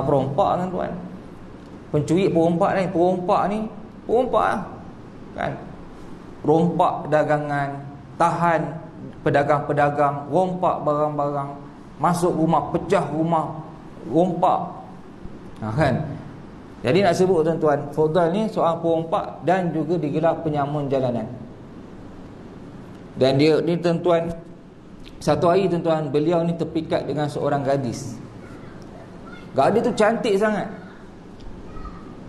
Perompak tuan-tuan, pencuri perompak ni kan, rompak dagangan, tahan pedagang-pedagang, rompak barang-barang, masuk rumah, pecah rumah, rompak. Kan? Jadi nak sebut tuan-tuan, Fudail ni seorang perompak dan juga digelar penyamun jalanan. Dan dia ni tuan-tuan, satu hari tuan-tuan, beliau ni terpikat dengan seorang gadis. Gadis tu cantik sangat,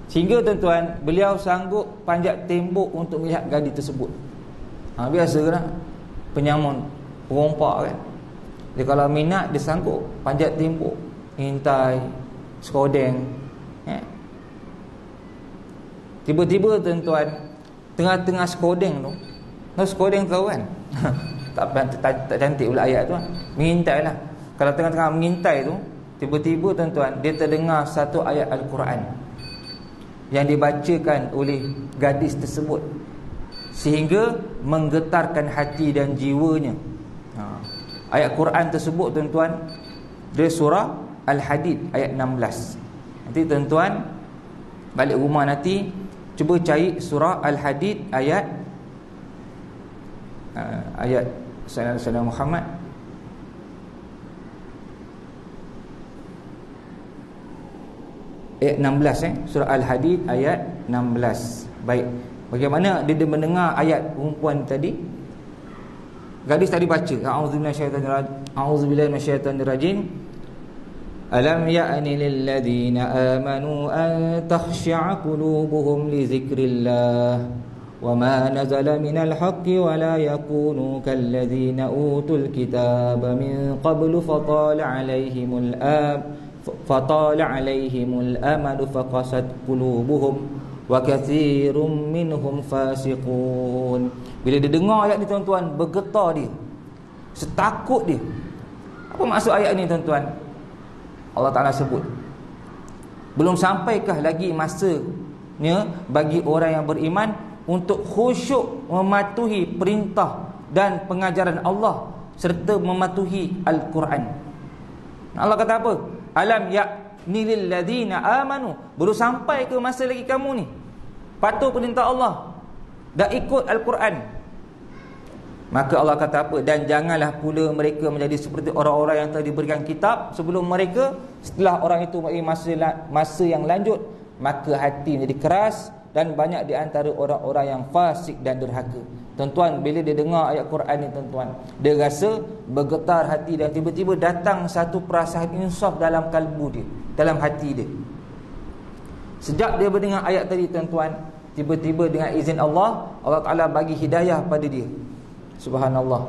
sehingga tuan-tuan, beliau sanggup panjat tembok untuk melihat gadis tersebut. Biasalah penyamun, perompak kan, dia kalau minat dia sanggup panjat tembok, intai skodeng. Tiba-tiba tuan-tuan, tengah-tengah skodeng tu, skodeng tahu kan? tak cantik pula ayat tu. Mengintai lah. Kalau tengah-tengah mengintai tu, tiba-tiba tuan-tuan, dia terdengar satu ayat Al-Quran yang dibacakan oleh gadis tersebut, sehingga menggetarkan hati dan jiwanya. Ayat Quran tersebut tuan-tuan, dia surah Al-Hadid ayat 16. Nanti tuan-tuan balik rumah nanti cuba cari surah Al-Hadid ayat Sayyidina Muhammad ayat 16, surah Al-Hadid ayat 16. Baik, bagaimana dia mendengar ayat perempuan tadi? Gadis tadi baca, a'udzubillahi minasyaitanir rajim. Alam ya'ni lil ladzina amanu an takhsha'a qulubuhum li dzikrillah wama nazala minal haqqi wa la yakunu kal ladzina utul kitaba min qablu fatala 'alaihimul amadu faqasat qulubuhum wa katsirum minhum fasiqun. Bila dia dengar ayat ni tuan-tuan, bergetar dia, setakut dia. Apa maksud ayat ni tuan-tuan? Allah Ta'ala sebut, belum sampaikah lagi masanya bagi orang yang beriman untuk khusyuk mematuhi perintah dan pengajaran Allah serta mematuhi Al-Quran. Allah kata apa? Alam ya'ni lil ladzina amanu, belum sampai ke masa lagi kamu ni patuh perintah Allah dan ikut Al-Quran. Maka Allah kata apa? Dan janganlah pula mereka menjadi seperti orang-orang yang telah diberikan kitab sebelum mereka. Setelah orang itu masa yang lanjut, maka hati menjadi keras dan banyak di antara orang-orang yang fasik dan derhaka. Tuan-tuan, bila dia dengar ayat Quran ni tuan-tuan, dia rasa bergetar hati dan tiba-tiba datang satu perasaan insaf dalam kalbu dia, dalam hati dia. Sejak dia mendengar ayat tadi tuan-tuan, tiba-tiba dengan izin Allah, Allah Ta'ala bagi hidayah pada dia. Subhanallah.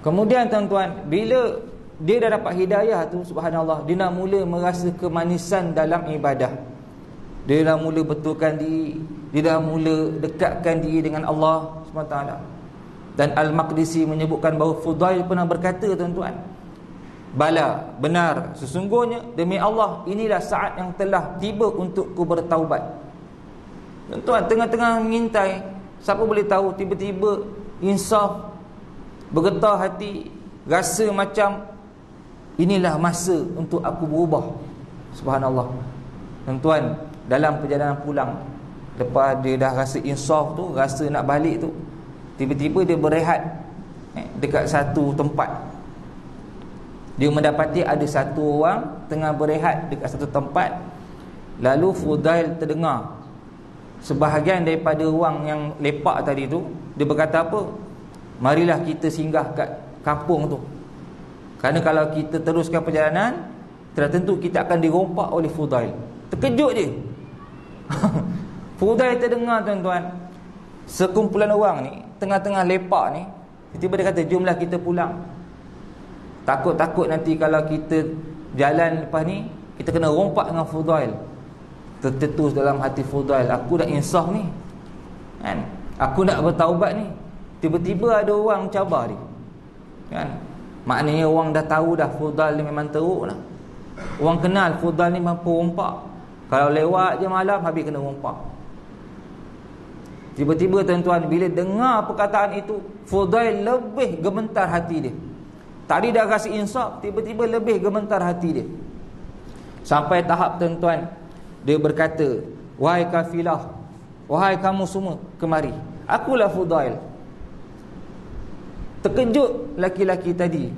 Kemudian tuan-tuan, bila dia dah dapat hidayah tu, subhanallah, dia nak mula merasa kemanisan dalam ibadah. Dia dah mula betulkan diri, dia dah mula dekatkan diri dengan Allah SWT. Dan Al-Maqdisi menyebutkan bahawa Fudail pernah berkata, tuan-tuan, bala, benar, sesungguhnya demi Allah, inilah saat yang telah tiba untukku bertaubat. Tuan-tuan, tengah-tengah mengintai, siapa boleh tahu tiba-tiba insaf, bergetar hati, rasa macam inilah masa untuk aku berubah. Subhanallah. Tuan-tuan, dalam perjalanan pulang, lepas dia dah rasa insaf tu, rasa nak balik tu, tiba-tiba dia berehat dekat satu tempat. Dia mendapati ada satu orang tengah berehat dekat satu tempat. Lalu Fudail terdengar sebahagian daripada orang yang lepak tadi tu, dia berkata apa? Marilah kita singgah kat kampung tu, kerana kalau kita teruskan perjalanan, telah tentu kita akan dirompak oleh Fudail. Terkejut dia. Fudail terdengar, tuan-tuan, sekumpulan orang ni tengah-tengah lepak ni, tiba-tiba dia kata, jomlah kita pulang. Takut-takut nanti kalau kita jalan lepas ni, kita kena rompak dengan Fudail. Tercetus dalam hati Fudail, aku dah insaf ni kan, aku nak bertaubat ni, tiba-tiba ada orang cabar dia kan. Maknanya orang dah tahu dah Fudail ni memang teruk lah. Orang kenal Fudail ni mampu rompak. Kalau lewat je malam, habis kena rompak. Tiba-tiba, tuan-tuan, bila dengar perkataan itu, Fudail lebih gemetar hati dia. Tadi dah rasa insaf, tiba-tiba lebih gemetar hati dia. Sampai tahap, tuan-tuan, dia berkata, wahai kafilah, wahai kamu semua, kemari, akulah Fudail. Terkejut laki-laki tadi.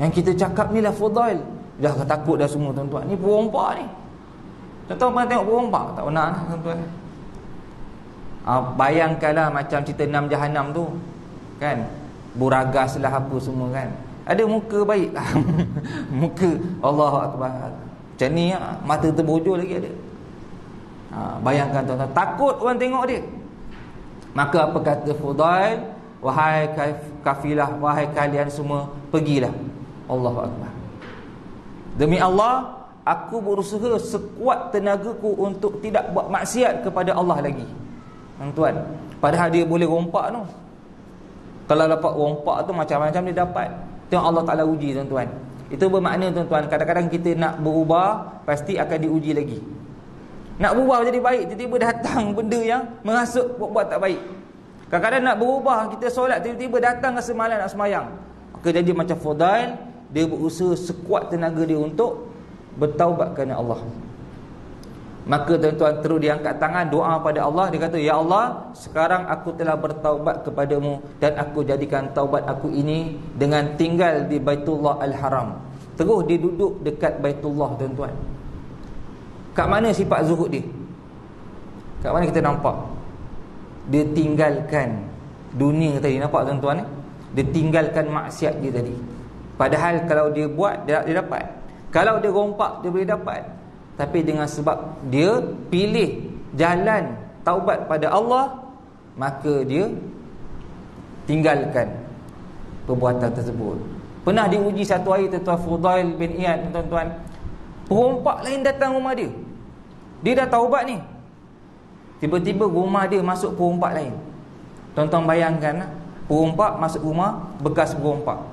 Yang kita cakap ni lah Fudail. Dah takut dah semua, tuan-tuan. Ni perompak ni. Tuan-tuan pernah tengok perompak? Tak pernah, tuan-tuan. Bayangkanlah macam cerita 6 Jahanam tu kan, buragas lah apa semua kan. Ada muka baik lah. Muka Allahu Akbar, macam ni lah, mata terbojol lagi ada. Bayangkan, tuan-tuan, takut orang tengok dia. Maka apa kata Fudail? Wahai kafilah, wahai kalian semua, pergilah. Allahu Akbar. Demi Allah, aku berusaha sekuat tenagaku untuk tidak buat maksiat kepada Allah lagi. Tuan-tuan, padahal dia boleh rompak tu. Kalau dapat rompak tu, macam-macam dia dapat. Itu yang Allah Ta'ala uji, tuan-tuan. Itu bermakna, tuan-tuan, kadang-kadang kita nak berubah, pasti akan diuji lagi. Nak berubah jadi baik, tiba-tiba datang benda yang menghasut buat tak baik. Kadang-kadang nak berubah, kita solat, tiba-tiba datang rasa malas nak semayang. Maka jadi macam Fudail, dia berusaha sekuat tenaga dia untuk bertaubat kerana Allah. Maka, tuan-tuan, terus dia angkat tangan, doa pada Allah. Dia kata, ya Allah, sekarang aku telah bertaubat kepadamu, dan aku jadikan taubat aku ini dengan tinggal di Baitullah Al-Haram. Terus dia duduk dekat Baitullah, tuan-tuan. Kat mana sifat zuhud dia? Kat mana kita nampak? Dia tinggalkan dunia tadi, nampak, tuan-tuan? Dia tinggalkan maksiat dia tadi. Padahal kalau dia buat, dia dapat. Kalau dia rompak, dia boleh dapat. Tapi dengan sebab dia pilih jalan taubat pada Allah, maka dia tinggalkan perbuatan tersebut. Pernah diuji satu hari, tuan-tuan, Fudail bin Iyad, tuan-tuan, perompak lain datang rumah dia. Dia dah taubat ni, tiba-tiba rumah dia masuk perompak lain. Tuan-tuan bayangkan, perompak masuk rumah bekas perompak.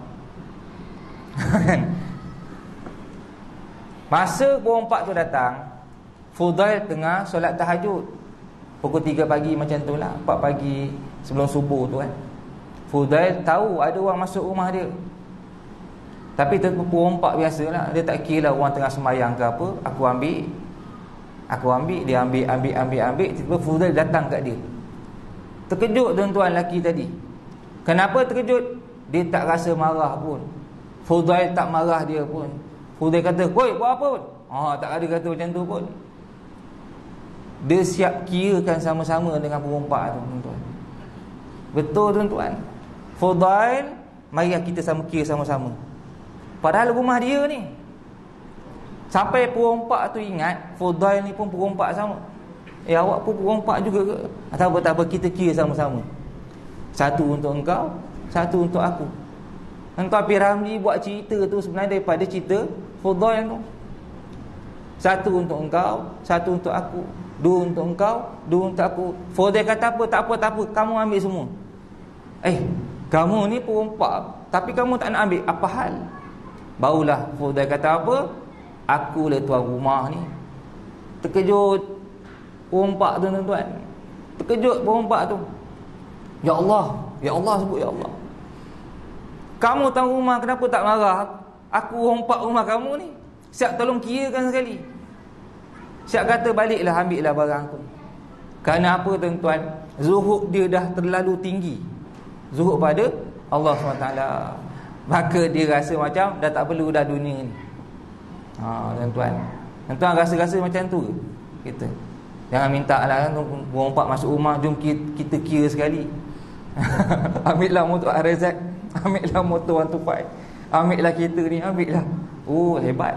Masa perompak tu datang, Fudail tengah solat tahajud pukul 3 pagi macam tu lah, 4 pagi sebelum subuh tu kan. Fudail tahu ada orang masuk rumah dia. Tapi tentu perompak biasa lah, dia tak kira lah orang tengah sembahyang ke apa. Aku ambil, dia ambil. Tiba-tiba Fudail datang kat dia. Terkejut, tuan-tuan, lelaki tadi. Kenapa terkejut? Dia tak rasa marah pun. Fudail tak marah dia pun. Fudail kata, "Woi, buat apa pun?" Tak ada kata macam tu pun. Dia siap kirakan sama-sama dengan perompak tu, tuan-tuan. Betul, tuan-tuan. Fudail, mari kita kira sama-sama. Padahal rumah dia ni. Sampai perompak tu ingat, Fudail ni pun perompak sama. Awak pun perompak juga ke? Tak apa, kita kira sama-sama. Satu untuk engkau, satu untuk aku. Tuan-tuan, P. Ramli buat cerita tu sebenarnya daripada cerita Fudail tu. Satu untuk engkau, satu untuk aku. Dua untuk engkau, dua untuk aku. Fudail kata apa? Tak apa, kamu ambil semua. Kamu ni perompak, tapi kamu tak nak ambil. Apa hal? Barulah Fudail kata apa? Akulah tuan rumah ni. Terkejut perompak tu, tuan-tuan. Terkejut perompak tu. Ya Allah sebut ya Allah. Kamu tuan rumah kenapa tak marah? Aku rompak rumah kamu ni. Siap tolong kirakan sekali. Siap kata baliklah, ambillah barang aku. Kerana apa tuan-tuan? Zuhud dia dah terlalu tinggi. Zuhud pada Allah SWT. Maka dia rasa macam dah tak perlu dah dunia ni. Tuan-tuan. Tuan-tuan rasa-rasa macam tu ke? Kita jangan minta lah kan, rompak masuk rumah, jom kita kira sekali. Ambillah motor Arizak, ambillah motor 125, ambillah kereta ni, ambillah. Oh, hebat.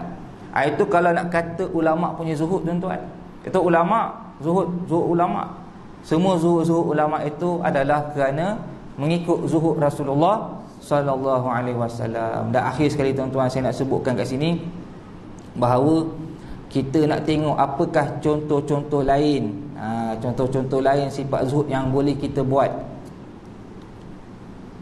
Itu kalau nak kata ulama punya zuhud, tuan-tuan. Itu ulama, zuhud ulama. Semua zuhud ulama itu adalah kerana mengikut zuhud Rasulullah sallallahu alaihi wasallam. Dan akhir sekali tuan-tuan, saya nak sebutkan kat sini bahawa kita nak tengok apakah contoh-contoh lain, contoh-contoh lain sifat zuhud yang boleh kita buat,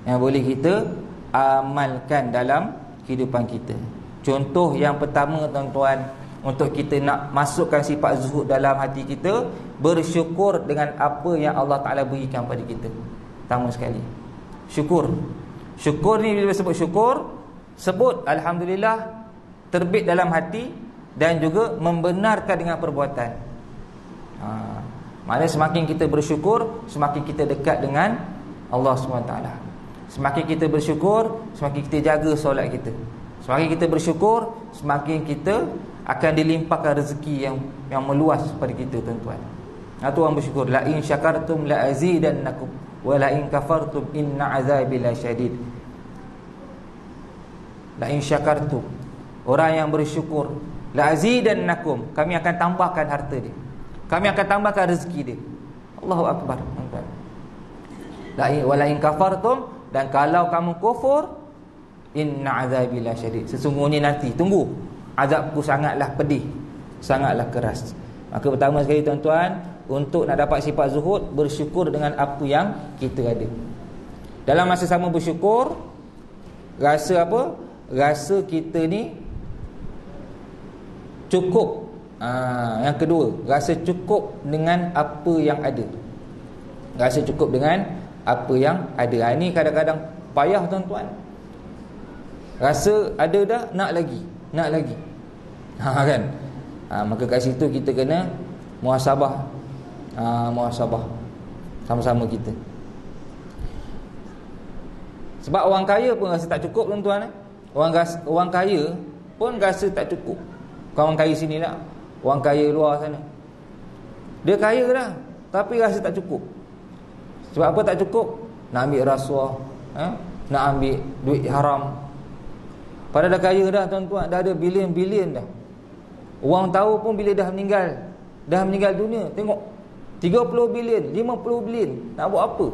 yang boleh kita amalkan dalam kehidupan kita. Contoh yang pertama tuan-tuan, untuk kita nak masukkan sifat zuhud dalam hati kita, bersyukur dengan apa yang Allah Ta'ala berikan pada kita. Pertama sekali, syukur. Syukur ni bila sebut syukur, sebut Alhamdulillah terbit dalam hati, dan juga membenarkan dengan perbuatan. Maknanya semakin kita bersyukur, semakin kita dekat dengan Allah SWT. Semakin kita bersyukur, semakin kita jaga solat kita. Semakin kita bersyukur, semakin kita akan dilimpahkan rezeki yang meluas pada kita, tuan-tuan. Itu orang bersyukur. La in syakartum la azidannakum wa la in kafartum inna azabi lasyadid. La in syakartum, orang yang bersyukur, la azidannakum, kami akan tambahkan harta dia, kami akan tambahkan rezeki dia. Allahu akbar, tuan-tuan. La in wa la in kafartum, dan kalau kamu kufur, inna azabi lasyadid, sesungguhnya nanti tunggu azabku sangatlah pedih, sangatlah keras. Maka pertama sekali tuan-tuan, untuk nak dapat sifat zuhud, bersyukur dengan apa yang kita ada. Dalam masa sama bersyukur, rasa apa? Rasa kita ni cukup. Yang kedua, rasa cukup dengan apa yang ada. Rasa cukup dengan apa yang ada. Ini kadang-kadang payah tuan-tuan. Rasa ada dah, nak lagi. Kan? Maka kat situ kita kena muhasabah. Muhasabah sama-sama kita. Sebab orang kaya pun rasa tak cukup, tuan-tuan. Orang kaya pun rasa tak cukup. Bukan orang kaya sini lah, orang kaya luar sana. Dia kaya dah, tapi rasa tak cukup. Sebab apa tak cukup? Nak ambil rasuah, nak ambil duit haram. Padahal dah kaya dah, tuan-tuan. Dah ada bilion-bilion dah. Orang tahu pun bila dah meninggal dunia, tengok 30 bilion, 50 bilion, nak buat apa?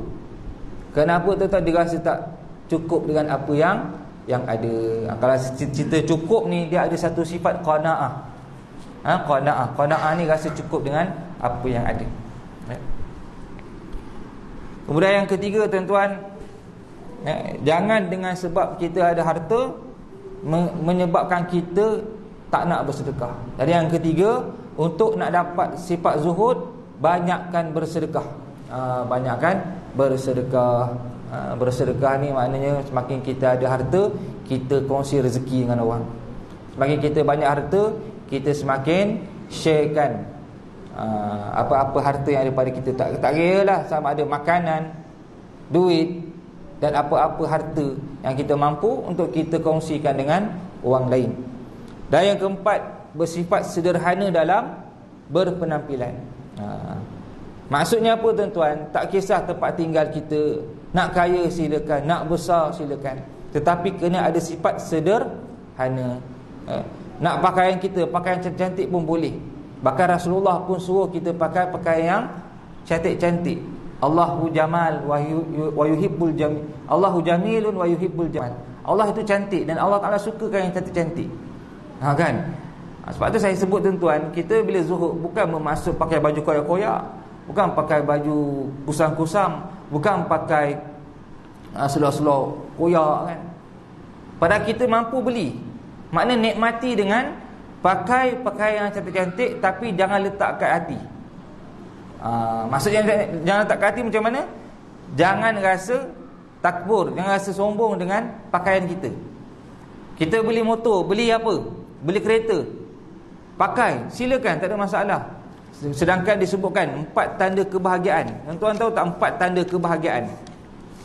Kenapa tuan-tuan? Dia rasa tak cukup dengan apa yang ada. Kalau cerita cukup ni, dia ada satu sifat qanaah. Qanaah ni rasa cukup dengan apa yang ada. Kemudian yang ketiga, tuan-tuan, jangan dengan sebab kita ada harta menyebabkan kita tak nak bersedekah. Jadi yang ketiga, untuk nak dapat sifat zuhud, banyakkan bersedekah. Banyakkan bersedekah. Bersedekah ni maknanya semakin kita ada harta, kita kongsi rezeki dengan orang. Semakin kita banyak harta, kita semakin sharekan apa-apa harta yang ada pada kita. Tak kira lah sama ada makanan, duit, dan apa-apa harta yang kita mampu untuk kita kongsikan dengan orang lain. Dan yang keempat, bersifat sederhana dalam berpenampilan. Maksudnya apa, tuan-tuan? Tak kisah tempat tinggal kita, nak kaya silakan, nak besar silakan, tetapi kena ada sifat sederhana. Nak pakaian kita, pakaian cantik pun boleh. Bahkan Rasulullah pun suruh kita pakai pakaian yang cantik-cantik. Allahu jamal wa yuhibbul jamil. Allahu jamilun wa yuhibbul jamal. Allah itu cantik dan Allah Ta'ala sukakan yang cantik-cantik. Kan? Sebab tu saya sebut tuan-tuan, kita bila zuhud bukan bermaksud pakai baju koyak-koyak, bukan pakai baju kusam-kusam, bukan pakai seluar-seluar koyak kan. Padahal kita mampu beli. Makna nikmati dengan pakai pakaian yang cantik-cantik, tapi jangan letak kat hati. Maksudnya jangan letak kat hati macam mana? Jangan rasa takbur, jangan rasa sombong dengan pakaian kita. Kita beli motor, beli apa? Beli kereta, pakai, silakan, tak ada masalah. Sedangkan disebutkan 4 tanda kebahagiaan. Tuan-tuan tahu tak 4 tanda kebahagiaan?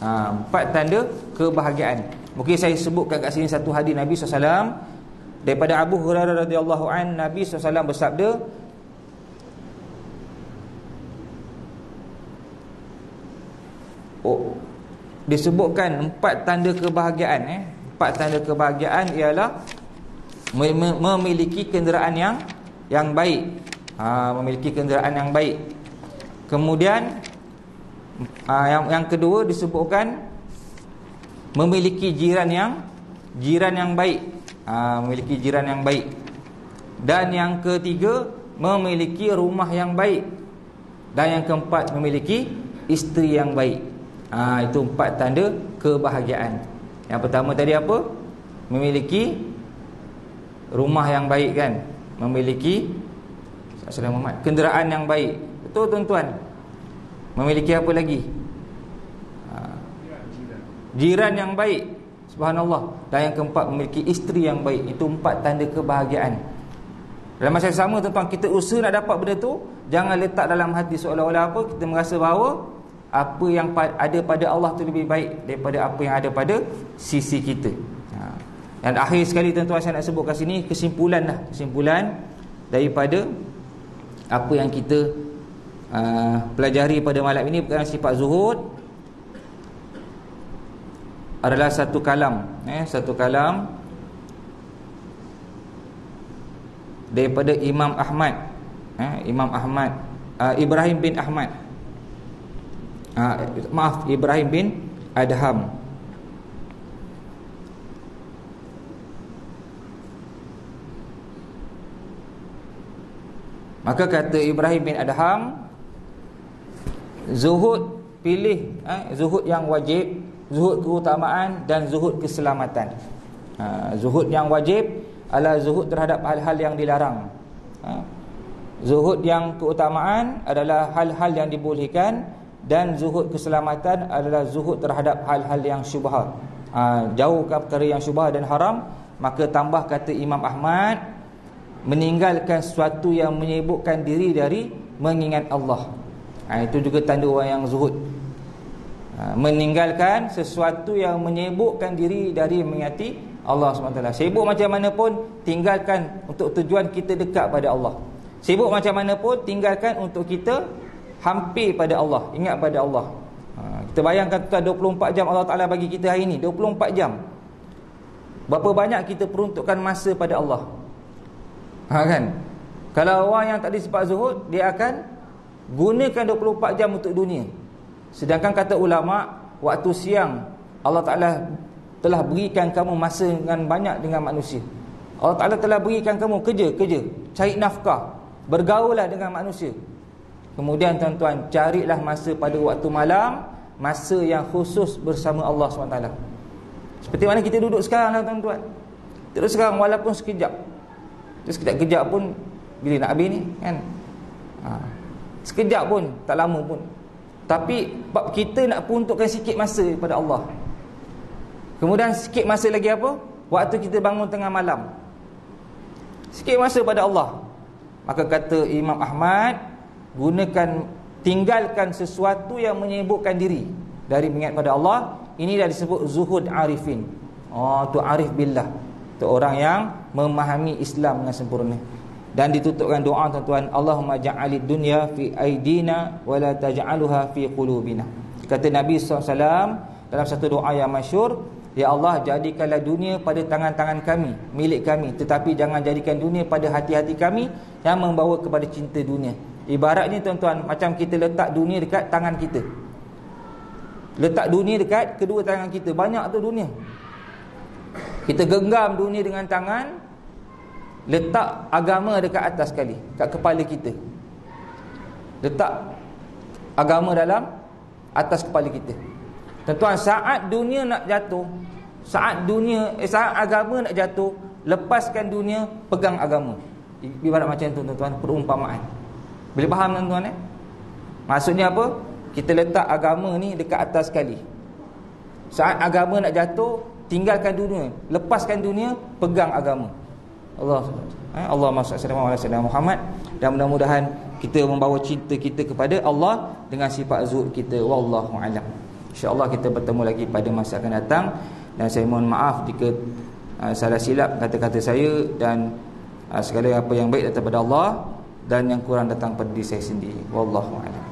4 tanda kebahagiaan. Mungkin saya sebutkan kat sini satu hadis Nabi SAW daripada Abu Hurairah radhiyallahu an. Nabi SAW bersabda, disebutkan 4 tanda kebahagiaan. 4 tanda kebahagiaan ialah memiliki kenderaan yang baik. Memiliki kenderaan yang baik. Kemudian yang kedua disebutkan memiliki jiran yang baik. Memiliki jiran yang baik. Dan yang ketiga, memiliki rumah yang baik. Dan yang keempat, memiliki isteri yang baik. Itu 4 tanda kebahagiaan. Yang pertama tadi apa? Memiliki rumah yang baik kan? Memiliki kenderaan yang baik. Betul tuan-tuan? Memiliki apa lagi? Jiran yang baik. Subhanallah. Dan yang keempat, memiliki isteri yang baik. Itu 4 tanda kebahagiaan. Dalam masa yang sama tuan-tuan, kita usaha nak dapat benda tu, jangan letak dalam hati seolah-olah apa, kita merasa bahawa apa yang ada pada Allah tu lebih baik daripada apa yang ada pada sisi kita. Dan akhir sekali tuan-tuan, saya nak sebut kat sini kesimpulan daripada apa yang kita pelajari pada malam ini berkaitan sifat zuhud adalah satu kalam daripada Imam Ahmad, Ibrahim bin Ahmad, Ibrahim bin Adham. Maka kata Ibrahim bin Adham, zuhud pilih zuhud yang wajib, zuhud keutamaan dan zuhud keselamatan. Zuhud yang wajib adalah zuhud terhadap hal-hal yang dilarang. Zuhud yang keutamaan adalah hal-hal yang dibolehkan, dan zuhud keselamatan adalah zuhud terhadap hal-hal yang syubhat. Jauhkan perkara yang syubhat dan haram. Maka tambah kata Imam Ahmad, meninggalkan sesuatu yang menyibukkan diri dari mengingat Allah. Itu juga tanda orang yang zuhud. Meninggalkan sesuatu yang menyibukkan diri dari mengingati Allah SWT. Sibuk macam mana pun, tinggalkan untuk tujuan kita dekat pada Allah. Sibuk macam mana pun, tinggalkan untuk kita hampir pada Allah, ingat pada Allah. Kita bayangkan 24 jam Allah Ta'ala bagi kita hari ini, 24 jam. Berapa banyak kita peruntukkan masa pada Allah? Kan? Kalau orang yang tak ada sifat zuhud, dia akan gunakan 24 jam untuk dunia. Sedangkan kata ulama, waktu siang Allah Ta'ala telah berikan kamu masa dengan banyak dengan manusia. Allah Ta'ala telah berikan kamu kerja, cari nafkah, bergaullah dengan manusia. Kemudian tuan-tuan, carilah masa pada waktu malam, masa yang khusus bersama Allah SWT. Seperti mana kita duduk sekarang lah tuan-tuan. Duduk sekarang walaupun sekejap. Sekejap pun bila nak habis ni kan. Sekejap pun, tak lama pun. Tapi kita nak peruntukkan sikit masa pada Allah. Kemudian sikit masa lagi apa? Waktu kita bangun tengah malam. Sikit masa pada Allah. Maka kata Imam Ahmad, tinggalkan sesuatu yang menyibukkan diri dari mengingat pada Allah. Ini dah disebut zuhud arifin. Tu arif billah, tu orang yang memahami Islam dengan sempurna. Dan ditutupkan doa tuan-tuan, Allahumma ja'alid dunya fi aidina wa la taj'alha fi qulubina. Kata Nabi SAW dalam satu doa yang masyhur, ya Allah, jadikanlah dunia pada tangan-tangan kami, milik kami, tetapi jangan jadikan dunia pada hati-hati kami yang membawa kepada cinta dunia. Ibaratnya tuan-tuan, macam kita letak dunia dekat tangan kita. Letak dunia dekat kedua tangan kita. Banyak tu dunia. Kita genggam dunia dengan tangan. letak agama dekat atas sekali, kat kepala kita. Letak agama dalam atas kepala kita. Tuan-tuan, saat dunia nak jatuh, saat agama nak jatuh, lepaskan dunia, pegang agama. Ibarat macam tu tuan-tuan, perumpamaan. Boleh faham tuan-tuan Maksudnya apa? Kita letak agama ni dekat atas sekali. Saat agama nak jatuh, tinggalkan dunia, lepaskan dunia, pegang agama. Allahumma salli ala sayyidina Muhammad. Dan mudah-mudahan kita membawa cinta kita kepada Allah dengan sifat zuhud kita. Wallahu a'lam. InsyaAllah kita bertemu lagi pada masa akan datang. Dan saya mohon maaf jika salah silap kata-kata saya, dan segala apa yang baik datang daripada Allah dan yang kurang datang pada diri saya sendiri. Wallahu a'lam.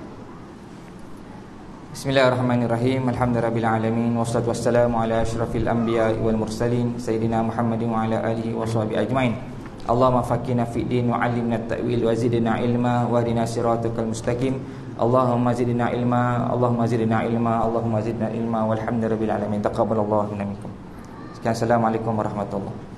Bismillahirrahmanirrahim. Alhamdulillahirabbil alamin, wassalatu wassalamu ala asyrafil anbiya'i wal mursalin sayyidina Muhammadin wa ala alihi washabihi ajmain. Allahumma faqqihna fid din wa 'allimna at-ta'wil wa zidna ilma wa hdina siratal mustaqim. Allahumma zidna ilma, Allahumma zidna ilma, Allahumma zidna ilma, walhamdulillahirabbil alamin. Taqabbalallahu minna minkum. Sekian, assalamualaikum warahmatullahi